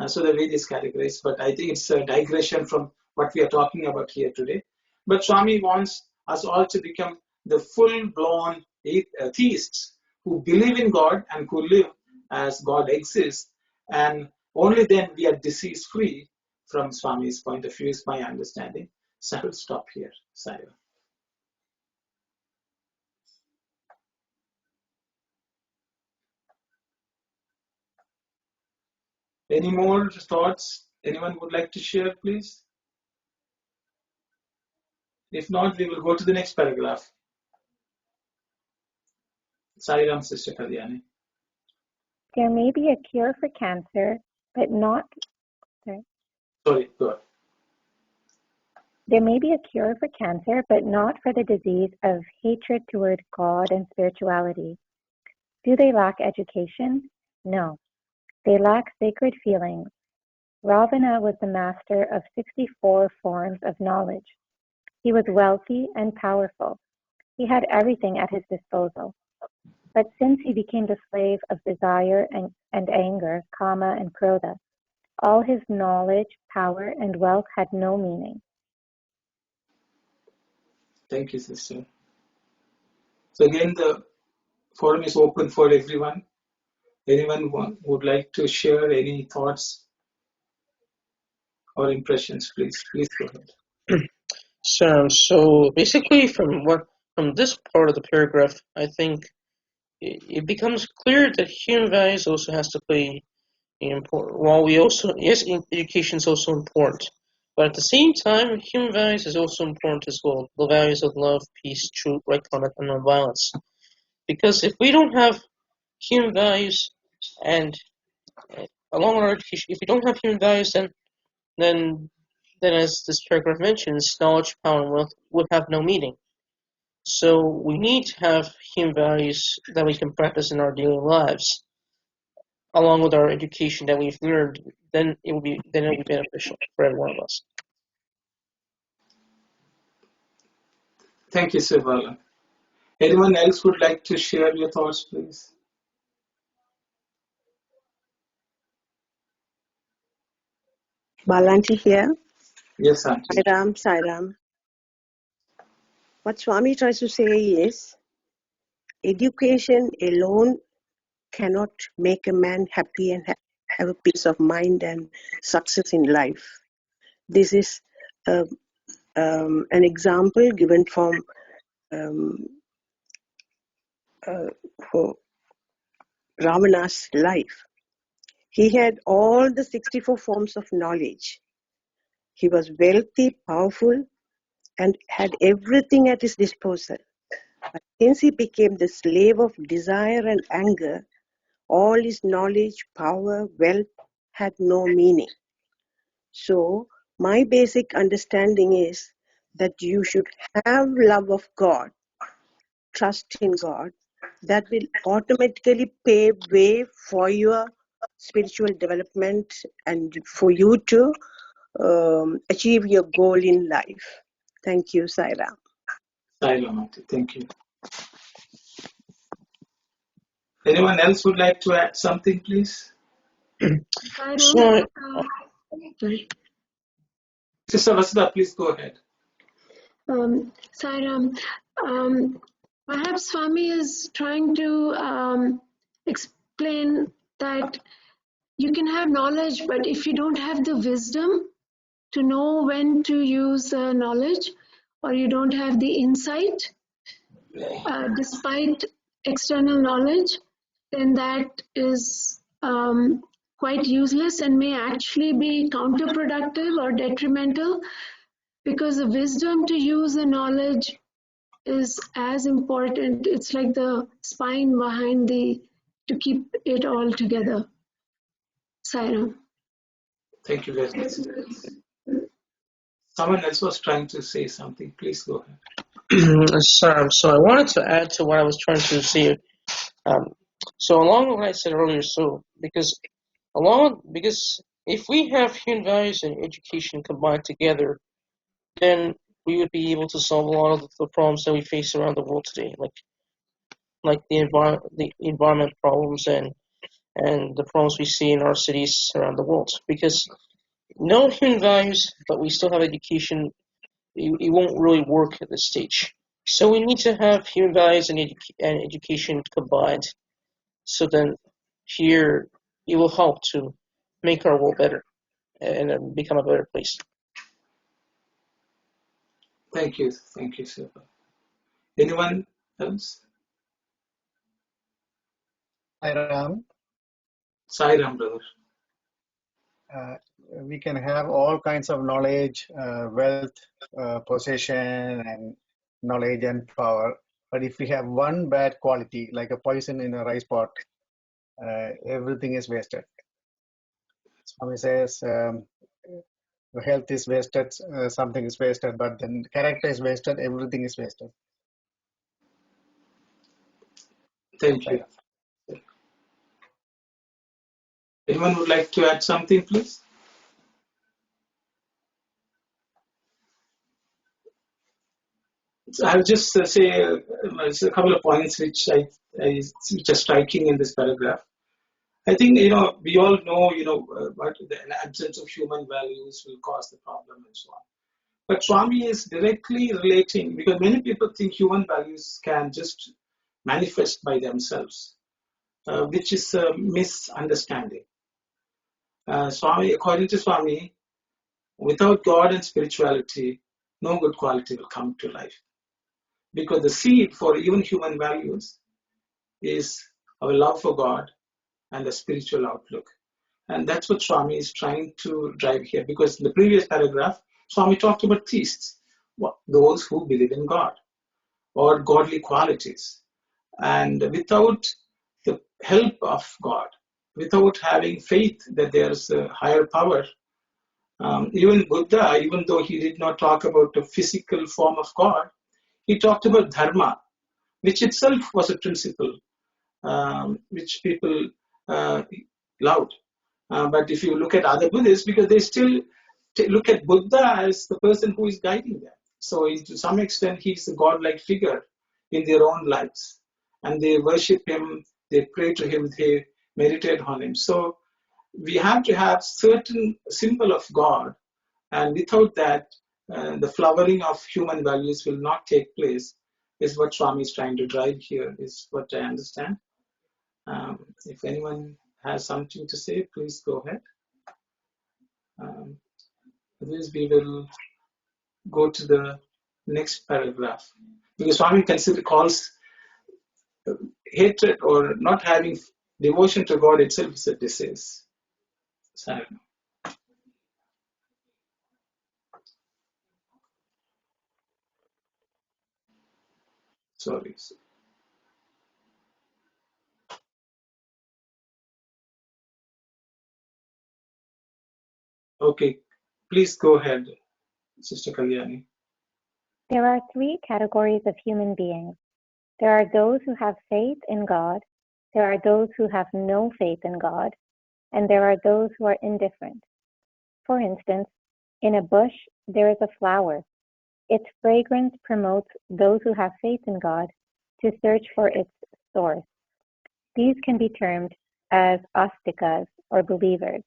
So there are various categories, but I think it's a digression from what we are talking about here today. But Swami wants us all to become the full-blown theists who believe in God and who live as God exists, and only then we are disease-free from Swami's point of view, is my understanding. So I will stop here, Saira. Any more thoughts anyone would like to share, please? If not, we will go to the next paragraph. Sai Ram, Sister Kalyani. There may be a cure for cancer, but not. Sorry, go ahead. There may be a cure for cancer, but not for the disease of hatred toward God and spirituality. Do they lack education? No. They lack sacred feelings. Ravana was the master of 64 forms of knowledge. He was wealthy and powerful. He had everything at his disposal. But since he became the slave of desire and anger, kama and krodha, all his knowledge, power, and wealth had no meaning. Thank you, Sister. So again, the forum is open for everyone. Anyone would like to share any thoughts or impressions, please go ahead. So basically, from this part of the paragraph, I think it becomes clear that human values also has to play an important. While education is also important, but at the same time, human values is also important as well. The values of love, peace, truth, right conduct, and nonviolence. Because if we don't have human values, and along with our education, if we don't have human values, then as this paragraph mentions, knowledge, power, and wealth would have no meaning. So we need to have human values that we can practice in our daily lives, along with our education that we've learned. Then it will be beneficial for every one of us. Thank you, Sivala. Anyone else would like to share your thoughts, please? Balanti here. Yes, Auntie. Sai Ram. What Swami tries to say is, education alone cannot make a man happy and have a peace of mind and success in life. This is an example given from for Ravana's life. He had all the 64 forms of knowledge. He was wealthy, powerful, and had everything at his disposal. But since he became the slave of desire and anger, all his knowledge, power, wealth had no meaning. So, my basic understanding is that you should have love of God, trust in God, that will automatically pave way for your spiritual development and for you to achieve your goal in life. Thank you, Sai Ram. Sai Ram, Auntie. Thank you. Anyone else would like to add something, please? So, Sister Vasudha, please go ahead. Sai Ram, perhaps Swami is trying to explain that you can have knowledge, but if you don't have the wisdom to know when to use knowledge, or you don't have the insight, despite external knowledge, then that is quite useless and may actually be counterproductive or detrimental, because the wisdom to use the knowledge is as important. It's like the spine behind to keep it all together. Sai Ram. Thank you very much. Someone else was trying to say something. Please go ahead. So I wanted to add to what I was trying to say. So along with what I said earlier, because if we have human values and education combined together, then we would be able to solve a lot of the problems that we face around the world today, like the environment problems and the problems we see in our cities around the world. Because no human values, but we still have education, it won't really work at this stage. So we need to have human values and education combined. So then here it will help to make our world better and become a better place. Thank you, Siva. Anyone else? Sai Ram. Sai Ram, brother. we can have all kinds of knowledge, wealth, possession, and knowledge and power. But if we have one bad quality, like a poison in a rice pot, everything is wasted. Swami says health is wasted, something is wasted, but then character is wasted, everything is wasted. Thank you. Anyone would like to add something, please? So I'll just say a couple of points which which are striking in this paragraph. I think we all know what the absence of human values will cause the problem and so on. But Swami is directly relating, because many people think human values can just manifest by themselves, which is a misunderstanding. Swami, according to Swami, without God and spirituality, no good quality will come to life. Because the seed for even human values is our love for God and a spiritual outlook. And that's what Swami is trying to drive here. Because in the previous paragraph, Swami talked about theists, those who believe in God or godly qualities. And without the help of God, without having faith that there's a higher power, even Buddha, even though he did not talk about a physical form of God, he talked about dharma, which itself was a principle which people loved. But if you look at other Buddhists, because they still look at Buddha as the person who is guiding them. So to some extent, he's a godlike figure in their own lives. And they worship him, they pray to him, they meditate on him. So we have to have certain symbol of God. And without that, the flowering of human values will not take place, is what Swami is trying to drive here, is what I understand. If anyone has something to say, please go ahead. Otherwise, we will go to the next paragraph. Because Swami calls hatred or not having devotion to God itself is a disease. So, sorry. Okay, please go ahead, Sister Kalyani. There are three categories of human beings. There are those who have faith in God, there are those who have no faith in God, and there are those who are indifferent. For instance, in a bush there is a flower. Its fragrance promotes those who have faith in God to search for its source. These can be termed as astikas, or believers.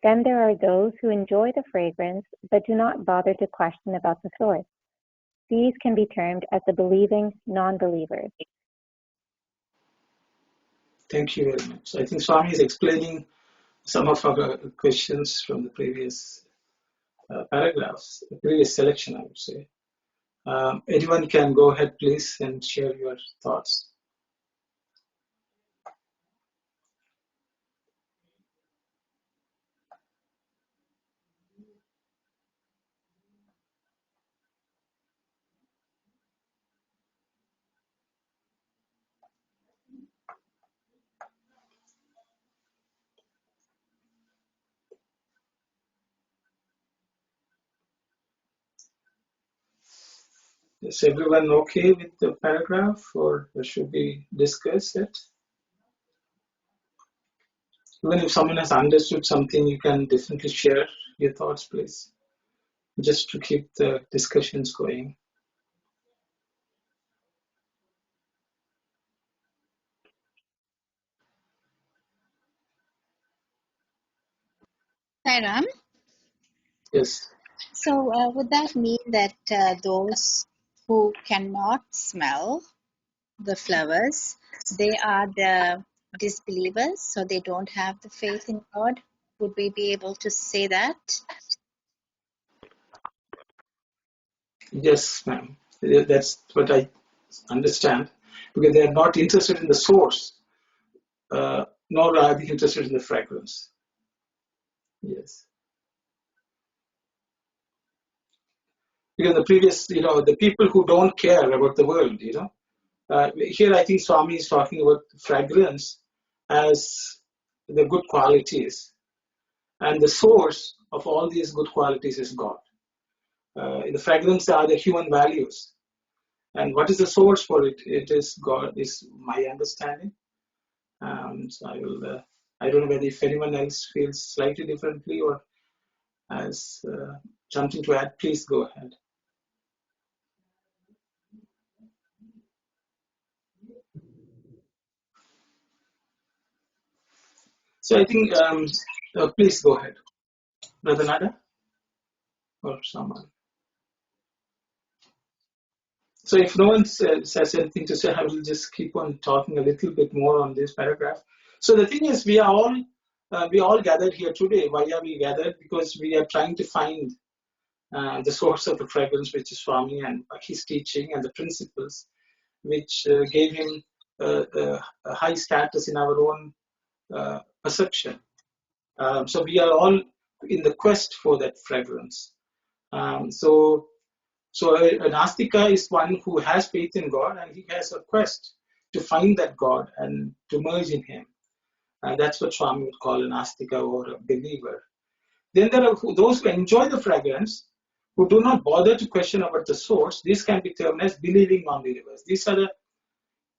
Then there are those who enjoy the fragrance but do not bother to question about the source. These can be termed as the believing non-believers. Thank you very much. I think Swami is explaining some of our questions from the previous paragraphs, the previous selection, I would say. Anyone can go ahead, please, and share your thoughts. Is everyone okay with the paragraph, or should we discuss it? Even if someone has understood something, you can definitely share your thoughts, please, just to keep the discussions going. Sairam, Yes. so would that mean that those who cannot smell the flowers, they are the disbelievers, so they don't have the faith in God? Would we be able to say that? Yes, ma'am. That's what I understand, because they are not interested in the source, nor are they interested in the fragrance. Yes. Because the previous, the people who don't care about the world, here I think Swami is talking about fragrance as the good qualities. And the source of all these good qualities is God. The fragrance are the human values. And what is the source for it? It is God, is my understanding. So I don't know whether if anyone else feels slightly differently or has something to add, please go ahead. So I think, please go ahead. Brother Nada or someone. So if no one says anything to say, I will just keep on talking a little bit more on this paragraph. So the thing is, we are all gathered here today. Why are we gathered? Because we are trying to find the source of the fragrance, which is Swami and his teaching and the principles, which gave him a high status in our own perception. So we are all in the quest for that fragrance. So an Astika is one who has faith in God and he has a quest to find that God and to merge in him. And that's what Swami would call an Astika or a believer. Then there are those who enjoy the fragrance, who do not bother to question about the source. These can be termed as believing non-believers. These are the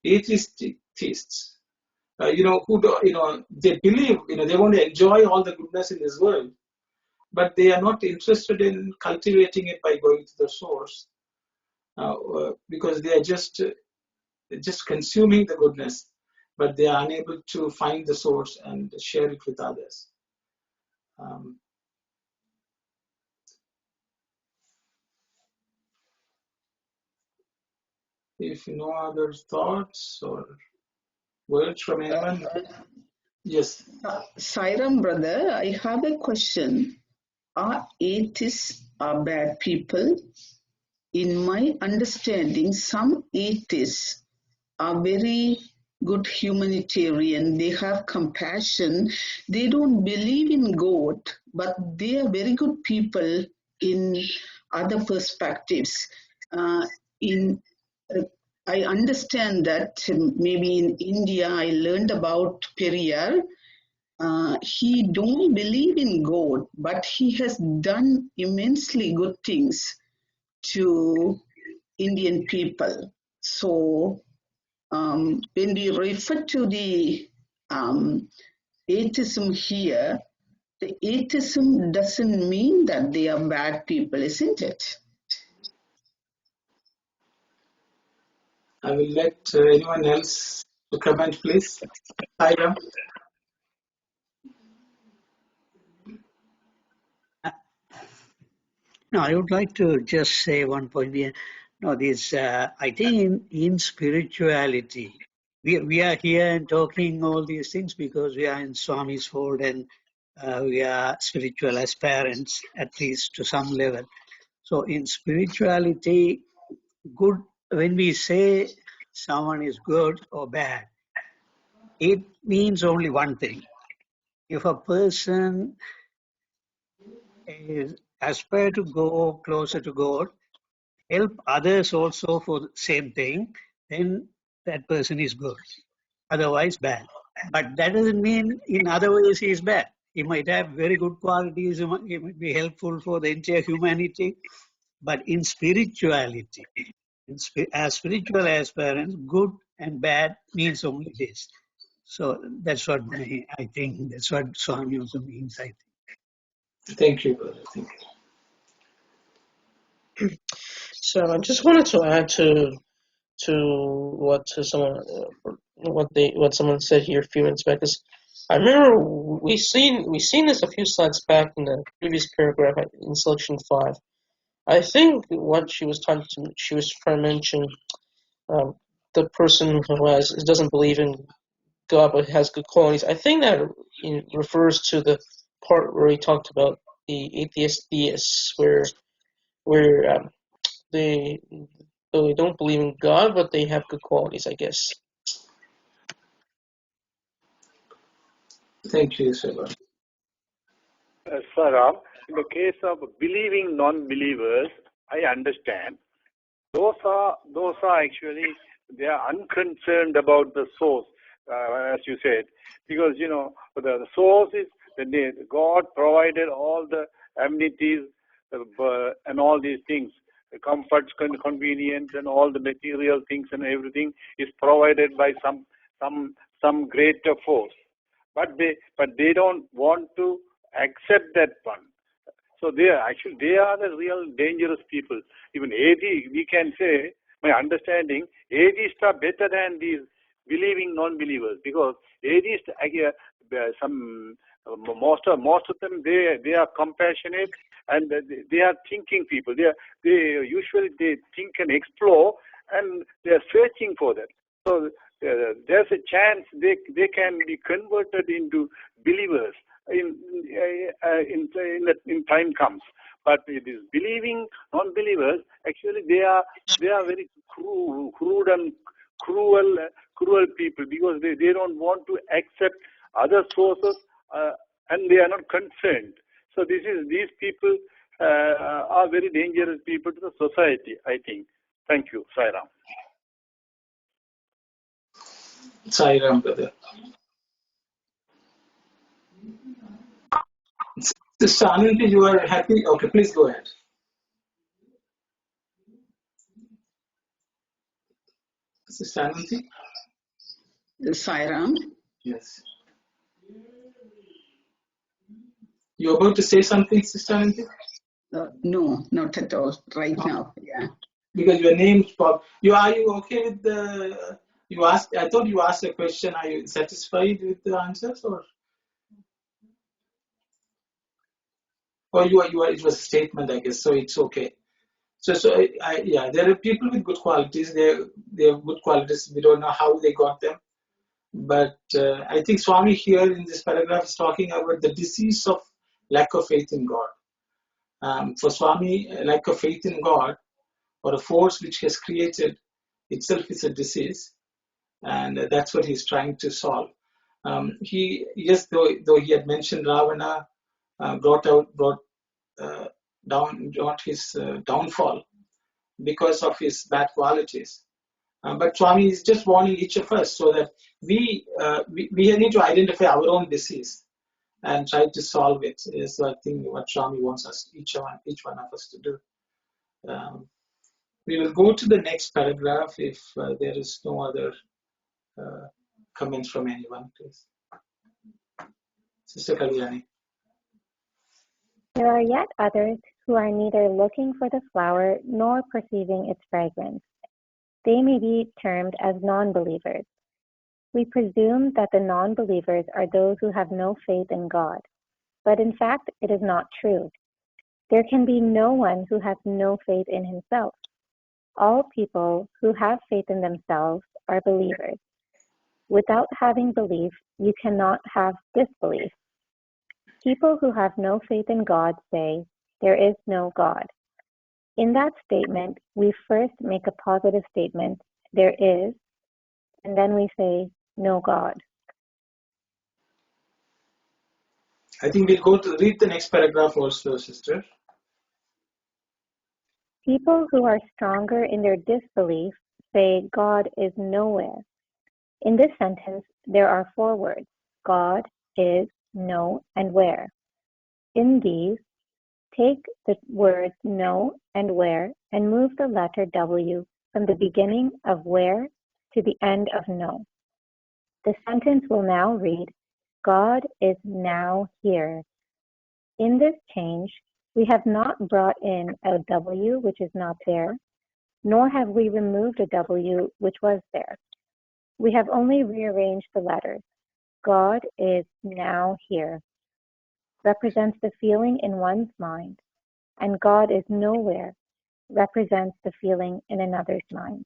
atheists, who do, they believe, they want to enjoy all the goodness in this world, but they are not interested in cultivating it by going to the source. Because they are just consuming the goodness, but they are unable to find the source and share it with others. If no other thoughts or words from anyone, yes. Sairam brother, I have a question. Are atheists are bad people? In my understanding, some atheists are very good humanitarian. They have compassion. They don't believe in God, but they are very good people in other perspectives. I understand that maybe in India, I learned about Periyar. He don't believe in God, but he has done immensely good things to Indian people. So when we refer to the atheism here, the atheism doesn't mean that they are bad people, isn't it? I will let anyone else to comment, please. Hiram. No, I would like to just say one point. I think in spirituality, we are here and talking all these things because we are in Swami's fold and we are spiritual aspirants, at least to some level. So in spirituality, good, when we say someone is good or bad, it means only one thing. If a person is aspire to go closer to God, help others also for the same thing, then that person is good. Otherwise, bad. But that doesn't mean in other ways he is bad. He might have very good qualities, he might be helpful for the entire humanity. But in spirituality, as spiritual aspirants, good and bad means only this. So that's what I think, that's what Swami also means, I think. Thank you, brother. Thank you. So I just wanted to add to what someone said here a few minutes back. Because I remember we seen this a few slides back in the previous paragraph in selection 5. I think what she was trying to mention the person who doesn't believe in God but has good qualities. I think that refers to the part where he talked about the atheist deists, where they don't believe in God, but they have good qualities, I guess. Thank you, Seva. Saram, in the case of believing non-believers, I understand. Those are actually, they are unconcerned about the source, as you said, because the source is God provided all the amenities and all these things, the comforts, convenience, and all the material things and everything is provided by some greater force. But they don't want to accept that one. So they are the real dangerous people. Even atheists, we can say, my understanding, atheists are better than these believing non-believers, because atheists, most of them, they are compassionate, and they are thinking people. They usually think and explore, and they are searching for that. So there's a chance they can be converted into believers in time comes. But it is believing non-believers, actually they are very crude and cruel people, because they don't want to accept other sources, and they are not concerned. So these people are very dangerous people to the society, I think. Thank you, Sairam. Sairam, brother. Sister Ananti, you are happy? Okay, please go ahead. Sister Ananti? Sairam? Yes. You're about to say something, Sister Ananti? No, not at all, right now, yeah. Because your name popped. Are you okay with the, you asked, I thought you asked a question, are you satisfied with the answers, or you are, it was a statement, I guess, so it's okay. So yeah, there are people with good qualities, they have good qualities, we don't know how they got them. But I think Swami here in this paragraph is talking about the disease of lack of faith in God. For Swami, lack of faith in God, or a force which has created itself, is a disease, and that's what he's trying to solve. Though he had mentioned Ravana brought his downfall because of his bad qualities. But Swami is just warning each of us so that we need to identify our own disease and try to solve it. Is I think what Swami wants us, each one of us, to do. We will go to the next paragraph if there is no other comments from anyone, please. Sister Kalyani. There are yet others who are neither looking for the flower nor perceiving its fragrance. They may be termed as non-believers. We presume that the non-believers are those who have no faith in God, but in fact it is not true. There can be no one who has no faith in himself. All people who have faith in themselves are believers. Without having belief, you cannot have disbelief. People who have no faith in God say, there is no God. In that statement, we first make a positive statement, there is, and then we say, no God. I think we'll go to read the next paragraph also, sister. People who are stronger in their disbelief say God is nowhere. In this sentence, there are 4 words, God, is, no, and where. In these, take the words no and where and move the letter W from the beginning of where to the end of no. The sentence will now read, God is now here. In this change, we have not brought in a W which is not there, nor have we removed a W which was there. We have only rearranged the letters. God is now here represents the feeling in one's mind, and God is nowhere represents the feeling in another's mind.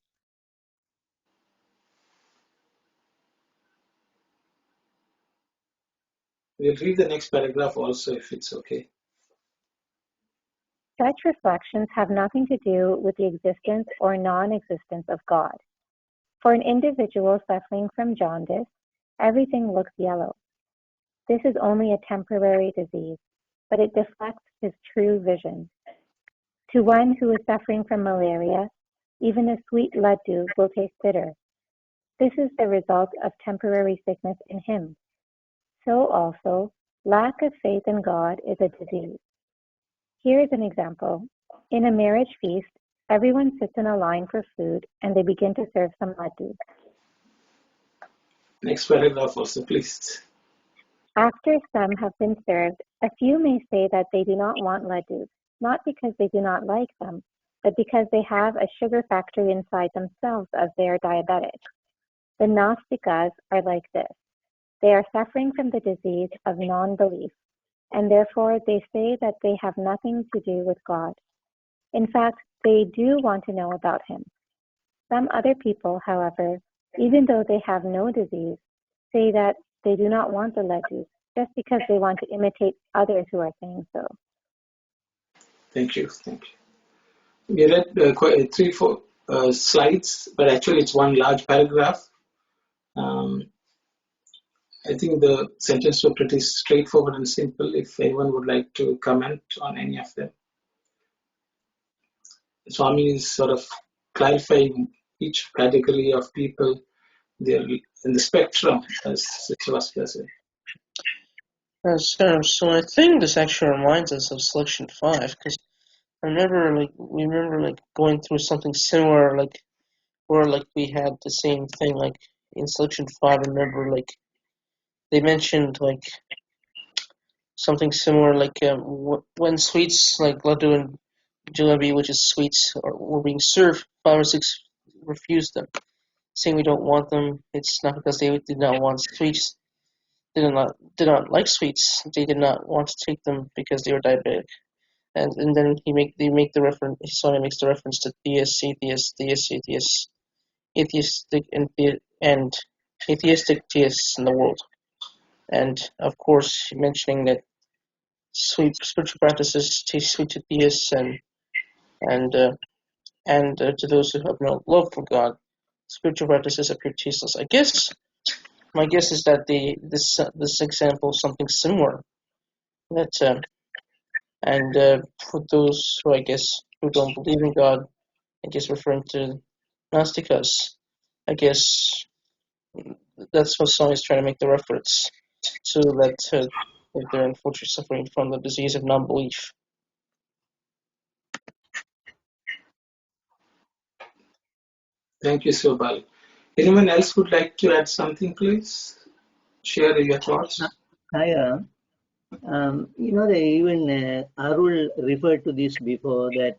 We'll read the next paragraph also, if it's okay. Such reflections have nothing to do with the existence or non-existence of God. For an individual suffering from jaundice, everything looks yellow. This is only a temporary disease. but it deflects his true vision. To one who is suffering from malaria, even a sweet laddu will taste bitter. This is the result of temporary sickness in him. So also, lack of faith in God is a disease. Here is an example. In a marriage feast, everyone sits in a line for food and they begin to serve some laddu. Next paragraph also, please. After some have been served, a few may say that they do not want laddus, not because they do not like them, but because they have a sugar factory inside themselves as they are diabetic. The Gnostikas are like this. They are suffering from the disease of non-belief, and therefore they say that they have nothing to do with God. In fact, they do want to know about him. Some other people, however, even though they have no disease, say that they do not want the laddus just because they want to imitate others who are saying so. Thank you. We read quite 3-4 slides, but actually it's one large paragraph. I think the sentences were pretty straightforward and simple. If anyone would like to comment on any of them. Swami is sort of clarifying each category of people. They're in the spectrum, as Sri Sathya said. So I think this actually reminds us of selection 5, because we remember going through something similar, where we had the same thing, in selection 5. I remember they mentioned something similar, when sweets like laddu and jalebi, which is sweets, were being served, 5 or 6 refused them, saying we don't want them. It's not because they did not want sweets. They did not like sweets. They did not want to take them because they were diabetic. And then they make the reference. Swami makes the reference to theists, atheists, atheistic and atheistic theists in the world. And of course, mentioning that spiritual practices taste sweet to theists and to those who have no love for God, spiritual practices appear tasteless. My guess is that this example is something similar. That for those who don't believe in God, referring to Gnostikas, I guess that's what Swami is trying to make the reference to, that they're unfortunately suffering from the disease of non-belief. Thank you, Sobal. Anyone else would like to add something, please? Share your thoughts. Hi, they even Arul referred to this before, that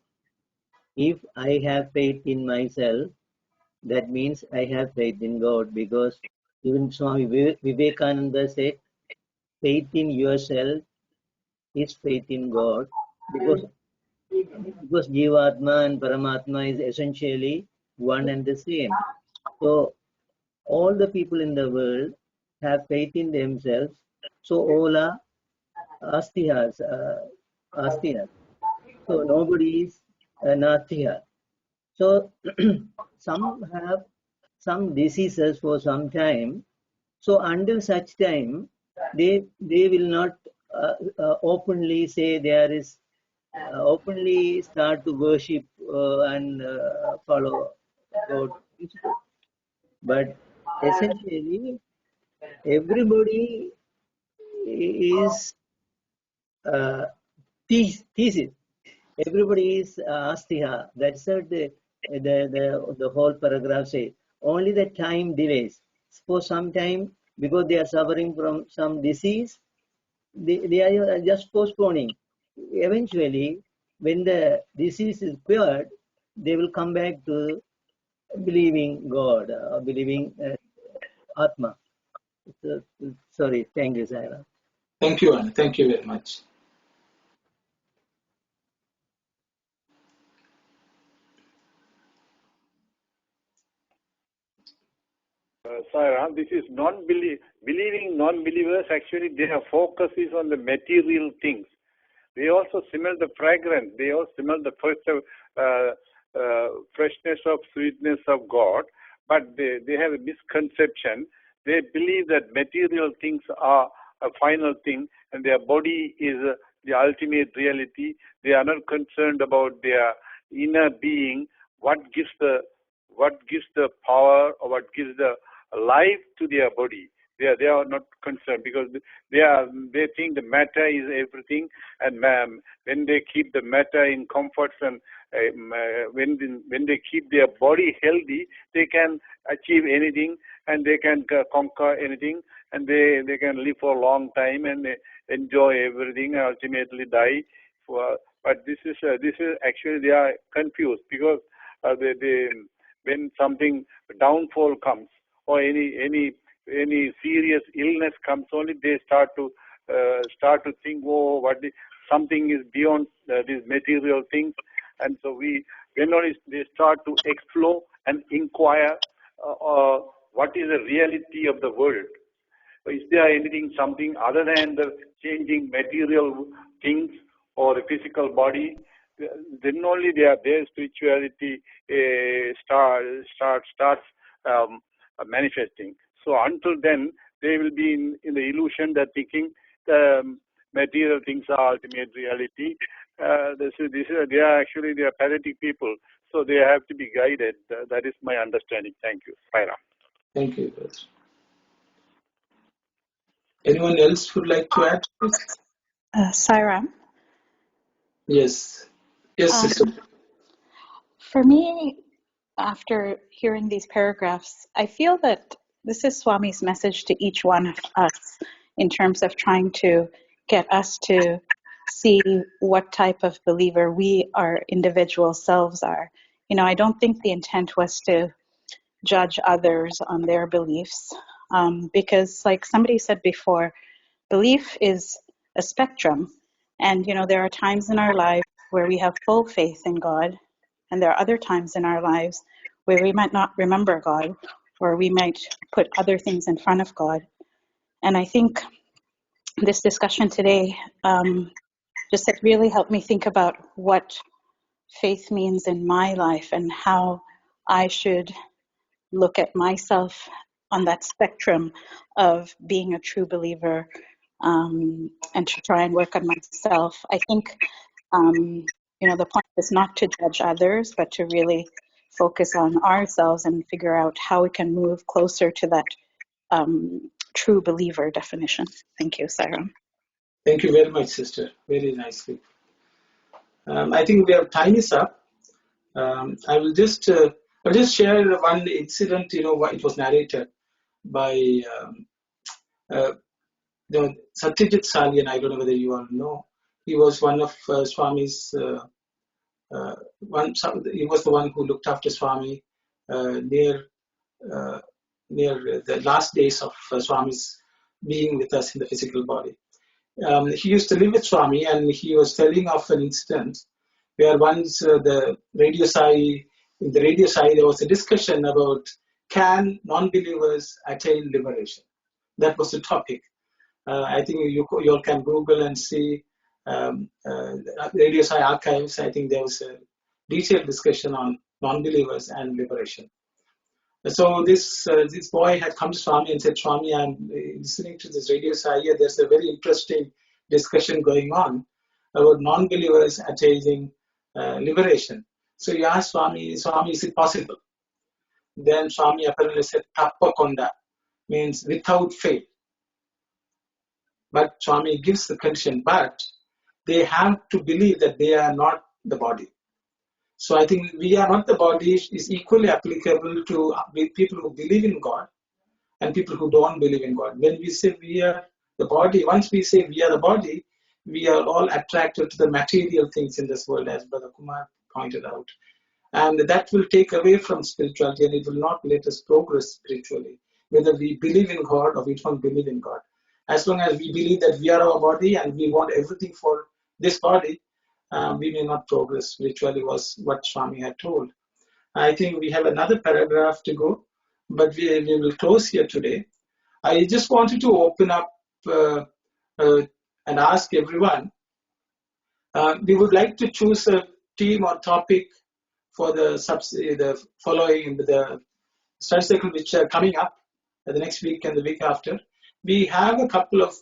if I have faith in myself, that means I have faith in God, because even Swami Vivekananda said, faith in yourself is faith in God, because Jivatma and Paramatma is essentially one and the same. So all the people in the world have faith in themselves. So all are astihas. So nobody is nastiha. So some have some diseases for some time. So until such time, they will not openly say there is openly start to worship and follow God. But essentially, everybody is thesis. Everybody is astiha. That's what the whole paragraph says. Only the time delays. For some time, because they are suffering from some disease, they are just postponing. Eventually, when the disease is cured, they will come back to believing God, believing Atma. So, sorry, thank you, Sarah. Thank you, Anna. Thank you very much. Sarah, this is believing non-believers. Actually, their focus is on the material things. They also smell the fragrance. They also smell the freshness of sweetness of God. But they have a misconception. They believe that material things are a final thing, and their body is the ultimate reality. They are not concerned about their inner being, what gives the power or what gives the life to their body. They are not concerned because they think the matter is everything, and when they keep the matter in comforts and when they keep their body healthy, they can achieve anything and they can conquer anything, and they can live for a long time and enjoy everything and ultimately die. But this is actually they are confused because when something downfall comes or any serious illness comes, only they start to think, oh, something is beyond these material things, and so when only they start to explore and inquire what is the reality of the world. Is there something other than the changing material things or the physical body? Then only their spirituality starts manifesting. So until then, they will be in the illusion that thinking material things are ultimate reality. They are pathetic people. So they have to be guided. That is my understanding. Thank you. Saira. Thank you, brother. Anyone else would like to add? Sairam? Yes. Yes, sister. For me, after hearing these paragraphs, I feel that this is Swami's message to each one of us in terms of trying to get us to see what type of believer we, our individual selves, are. I don't think the intent was to judge others on their beliefs, because, like somebody said before, belief is a spectrum. And, there are times in our life where we have full faith in God, and there are other times in our lives where we might not remember God, or we might put other things in front of God. And I think this discussion today just really helped me think about what faith means in my life and how I should look at myself on that spectrum of being a true believer, and to try and work on myself. I think, the point is not to judge others, but to really focus on ourselves and figure out how we can move closer to that true believer definition. Thank you, Sairam. Thank you very much, sister. Very nicely. I think time is up. I will just share one incident. It was narrated by Satyajit Sai, and I don't know whether you all know. He was one of Swami's. He was the one who looked after Swami near the last days of Swami's being with us in the physical body. He used to live with Swami, and he was telling of an incident where once in the radio Sai there was a discussion about can non-believers attain liberation. That was the topic. I think you all can Google and see Radio Sai archives. I think there was a detailed discussion on non-believers and liberation. So this boy had come to Swami and said, Swami, I'm listening to this Radio Sai. There's a very interesting discussion going on about non-believers attaining liberation. So he asked Swami, is it possible? Then Swami apparently said, Tappakonda, means without fail. But Swami gives the condition, but they have to believe that they are not the body. So I think we are not the body is equally applicable to people who believe in God and people who don't believe in God. When we say we are the body, once we say we are the body, we are all attracted to the material things in this world, as Brother Kumar pointed out. And that will take away from spirituality, and it will not let us progress spiritually, whether we believe in God or we don't believe in God. As long as we believe that we are our body and we want everything for this body, we may not progress spiritually, was what Swami had told. I think we have another paragraph to go, but we will close here today. I just wanted to open up and ask everyone, we would like to choose a theme or topic for the following, the study cycle which are coming up the next week and the week after. We have a couple of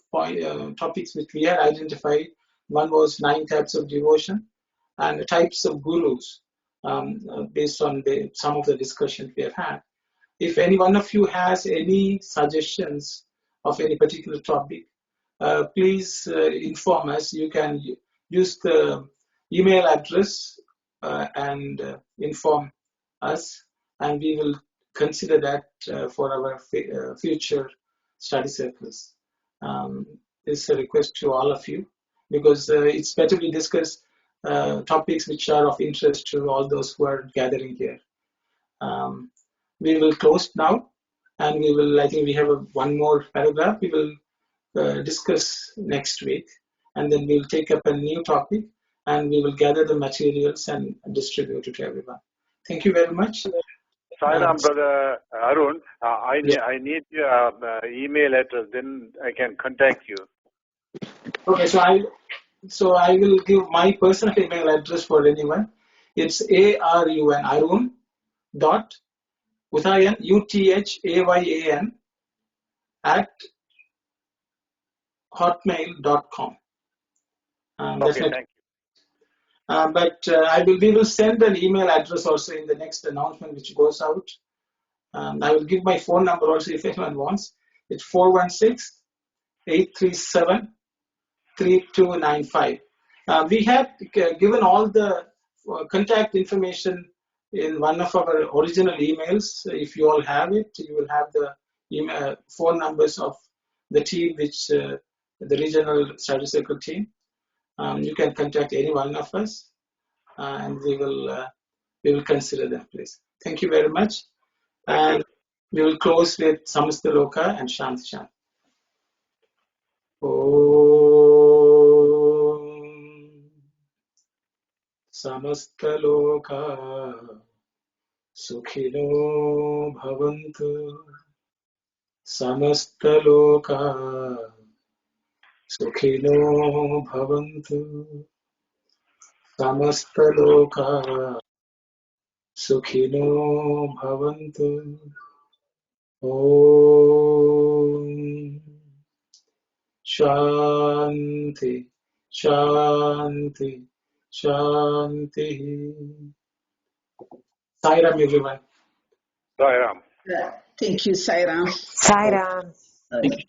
topics which we had identified. One was 9 types of devotion and types of gurus, based on some of the discussions we have had. If any one of you has any suggestions of any particular topic, please inform us. You can use the email address and inform us, and we will consider that for our future study circles. This is a request to all of you, because it's better we discuss topics which are of interest to all those who are gathering here. We will close now, and we will, I think we have one more paragraph we will discuss next week, and then we'll take up a new topic, and we will gather the materials and distribute it to everyone. Thank you very much. Sai Ram, Brother Arun, I need your email address, then I can contact you. Okay, so I will give my personal email address for anyone. It's Arun dot Uthayan, UTHAYAN at hotmail.com. Okay, thank you. But we will send an email address also in the next announcement which goes out. I will give my phone number also if anyone wants. It's 416-837-3295. We have given all the contact information in one of our original emails. If you all have it, you will have the phone numbers of the team, which the regional study circle team. You can contact any one of us, and we will consider them, please. Thank you very much. And we will close with Samasta Loka and Shanti Shanti. Om Samasta Loka Sukhino Bhavantu. Samasta Loka Sukhino Bhavantu. Samasta Loka Sukhino Bhavantu. Om Shanti, Shanti, Shanti. Sai Ram, everyone. Sai Ram. Thank you, Sai Ram. Sai Ram. Thank you.